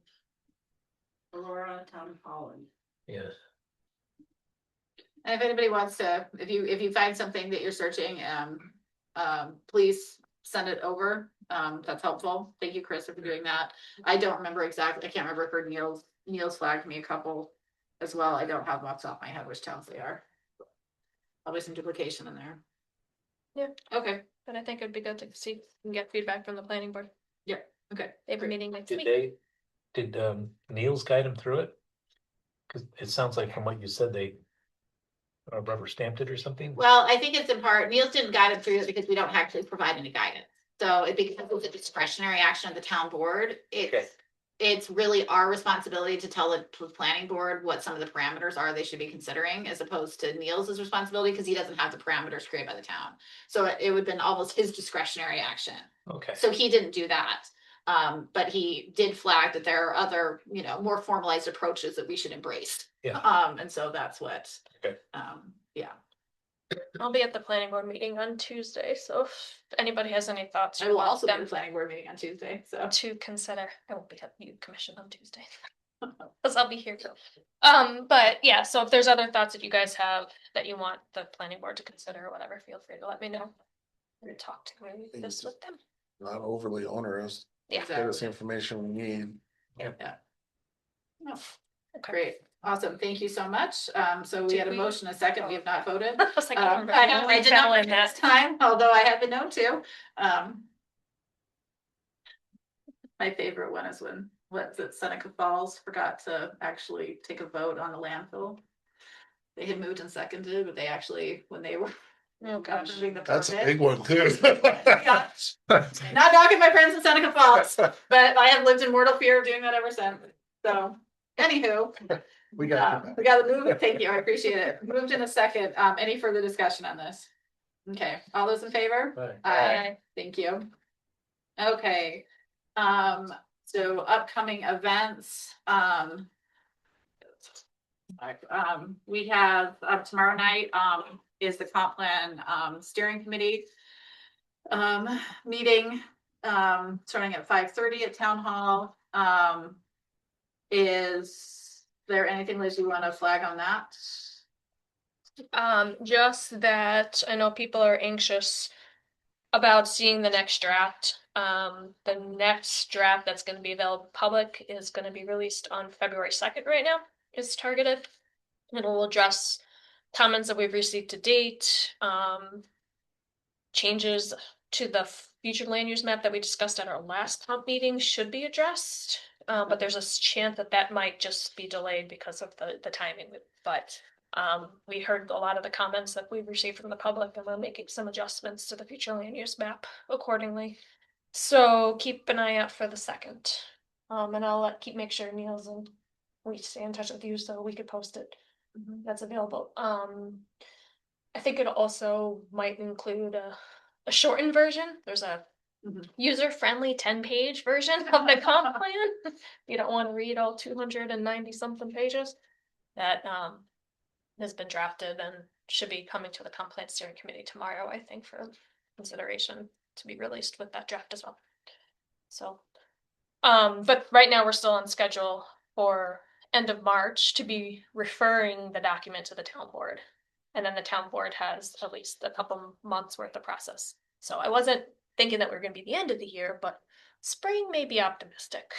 Aurora, town of Holland. Yeah. And if anybody wants to, if you find something that you're searching, please send it over. That's helpful. Thank you, Chris, for doing that. I don't remember exactly, I can't remember for Neil's flagged me a couple as well. I don't have them off the top of my head which towns they are. Probably some duplication in there. Okay, But I think it'd be good to see and get feedback from the planning board. okay. They have a Great. meeting next Did week. Niels guide him through it? Cause it sounds like from what you said, they rubber stamped it or something? Well, I think it's in part, Niels didn't guide it through it because we don't actually provide any guidance. So it becomes a discretionary action of the town board. Okay. It's really our responsibility to tell the planning board what some of the parameters are they should be considering, as opposed to Niels's responsibility, because he doesn't have the parameters created by the town. So it would have been almost his discretionary action. Okay. So he didn't do that. But he did flag that there are other, more formalized approaches that we should embrace. Yeah. And so that's what. Okay. Yeah. I'll be at the planning board meeting on Tuesday, so if anybody has any thoughts. I you will want also be at them the planning board meeting on Tuesday, so. to consider. I won't be at the commission on Tuesday. Cause I'll be here too. But yeah, so if there's other thoughts that you guys have that you want the planning board to consider or whatever, feel free to let me know. And talk to this with them. Not overly onerous, Yeah. get us the information we need. No, Okay. great, awesome, thank you so much. So we Did had a we- motion, a second, we have not voted. I was like, I don't remember. I did not win that. this time, although I have been known to. My favorite one is when, what's it, Seneca Falls forgot to actually take a vote on the landfill. They had moved and seconded, but they actually, when they were. Oh, gosh. approving the That's a permit- big one too. Yeah. Not knocking my friends in Seneca Falls, but I have lived in mortal fear of doing that ever since. So, anywho, We got you. we got to move it. Thank you. I appreciate it. Moved in a second. Any further discussion on this? Okay, all those in favor? Right. Aye. Thank you. Okay, so upcoming events, we have, tomorrow night, is the comp plan, steering committee. Meeting, starting at 5:30 at town hall. Is there anything, Liz, you want to flag on that? Just that I know people are anxious about seeing the next draft. The next draft that's gonna be available public is gonna be released on February 2nd right now, is targeted. It will address comments that we've received to date, changes to the future land use map that we discussed at our last comp meeting should be addressed. But there's a chance that that might just be delayed because of the timing, but we heard a lot of the comments that we've received from the public, and we're making some adjustments to the future land use map accordingly. So keep an eye out for the 2nd. And I'll make sure Niels and we stay in touch with you so we could post it. That's available. I think it also might include a shortened version. There's a user-friendly 10-page version of the comp plan. If you don't want to read all 290 something pages, that has been drafted and should be coming to the comp plan steering committee tomorrow, I think, for consideration to be released with that draft as well. So, but right now we're still on schedule for end of March to be referring the document to the town board. And then the town board has at least a couple months worth of process. So I wasn't thinking that we we're gonna be the end of the year, but spring may be optimistic.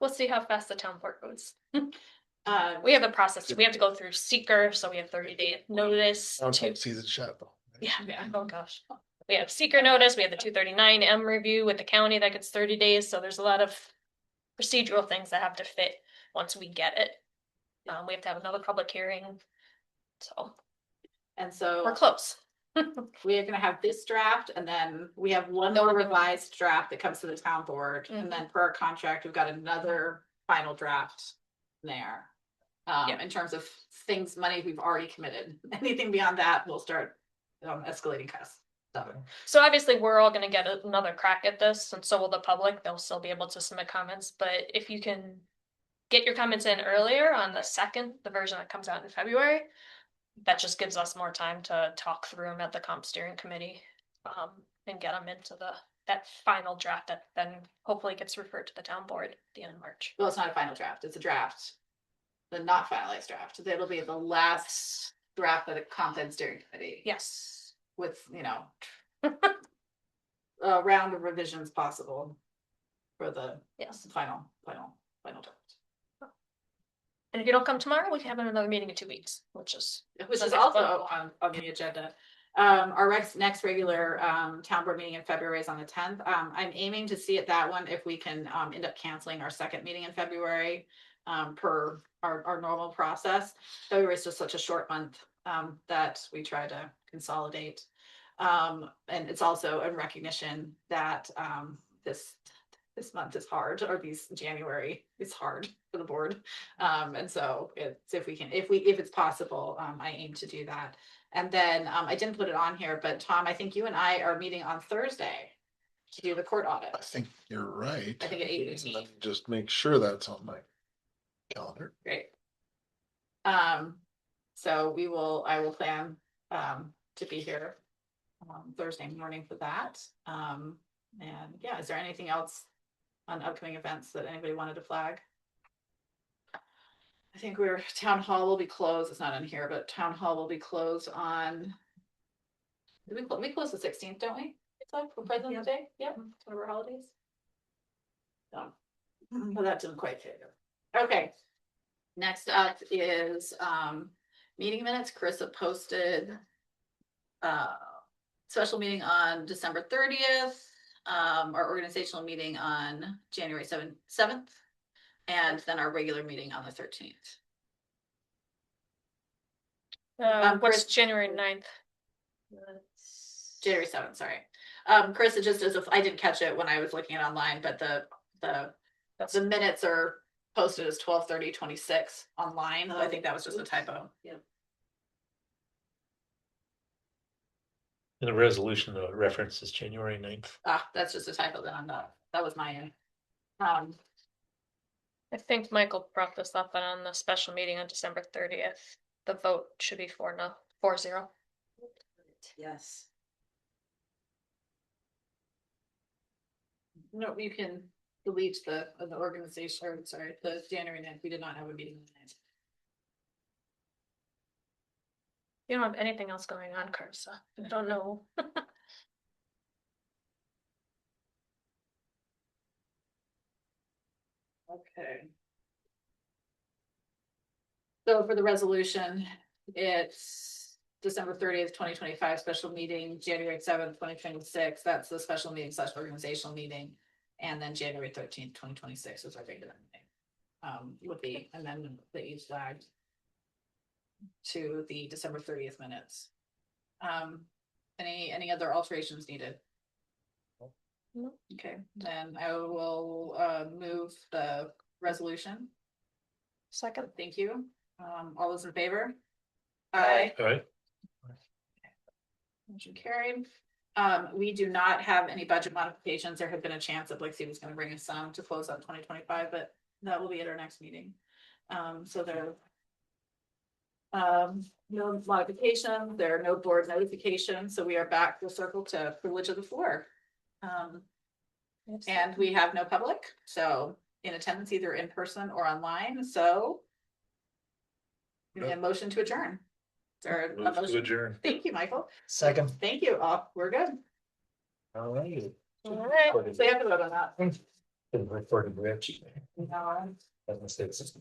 We'll see how fast the town board moves. We have a process. We have to go through seeker, so we have 30-day notice. Downtown sees it shut though. Yeah, oh gosh. We have seeker notice, we have the 239M review with the county that gets 30 days, so there's a lot of procedural things that have to fit once we get it. We have to have another public hearing, so And so. we're close. We are gonna have this draft, and then we have one more revised draft that comes to the town board, and then per our contract, we've got another final draft there. Yeah. In terms of things, money we've already committed, anything beyond that, we'll start escalating costs. So obviously, we're all gonna get another crack at this, and so will the public. They'll still be able to submit comments, but if you can get your comments in earlier on the 2nd, the version that comes out in February, that just gives us more time to talk through them at the comp steering committee, and get them into that final draft that then hopefully gets referred to the town board at the end of March. Well, it's not a final draft, it's a draft. The not finalized draft, it'll be the last draft of the content steering committee. Yes. With, a round of revisions possible for the Yes. final draft. And if you don't come tomorrow, we can have another meeting in 2 weeks, which is Which is Okay, also well- on the agenda. Our next regular town board meeting in February is on the 10th. I'm aiming to see at that one if we can end up canceling our second meeting in February per our normal process. February is just such a short month that we try to consolidate. And it's also a recognition that this month is hard, or January is hard for the board. And so it's if it's possible, I aim to do that. And then I didn't put it on here, but Tom, I think you and I are meeting on Thursday to do the court audit. I think you're right. I think at 8:15. Let me just make sure that's on my calendar. Great. So I will plan to be here Thursday morning for that. And yeah, is there anything else on upcoming events that anybody wanted to flag? I think town hall will be closed. It's not in here, but town hall will be closed on. We close the 16th, don't we? It's like for President's Day. Yep, it's one of our holidays. No, well, that didn't quite fit. Okay. Next up is meeting minutes. Carissa posted special meeting on December 30th. Our organizational meeting on January 7th. And then our regular meeting on the 13th. What's Chris- January 9th? January 7th, sorry. Carissa, just as if I didn't catch it when I was looking at online, but the minutes are posted as 12/30/26 online. I think that was just a typo. In the resolution, the reference is January 9th. That's just a typo then that was my end. I think Michael brought this up on the special meeting on December 30th. The vote should be 4-0. Yes. No, you can delete the organization, or sorry, the January 9th. We did not have a meeting on the 9th. You don't have anything else going on, Carissa. I don't know. Okay. So for the resolution, it's December 30th, 2025, special meeting, January 7th, 2026. That's the special meeting / organizational meeting. And then January 13th, 2026 is our regular meeting. With the amendment that you flagged to the December 30th minutes. Any other alterations needed? No. Okay, then I will move the resolution. Second. Thank you. All those in favor? Aye. All right. Motion carried. We do not have any budget modifications. There had been a chance that Blixie was gonna bring us some to close out 2025, but that will be at our next meeting. So there no modifications, there are no board notifications, so we are back to circle to privilege of the floor. And we have no public, so in attendance either in person or online, so. A motion to adjourn. Is there a Move to motion? adjourn. Thank you, Michael. Second. Thank you. We're good. All right. All right. So you have to vote on that. Been recorded, Rich. No. Doesn't say it's-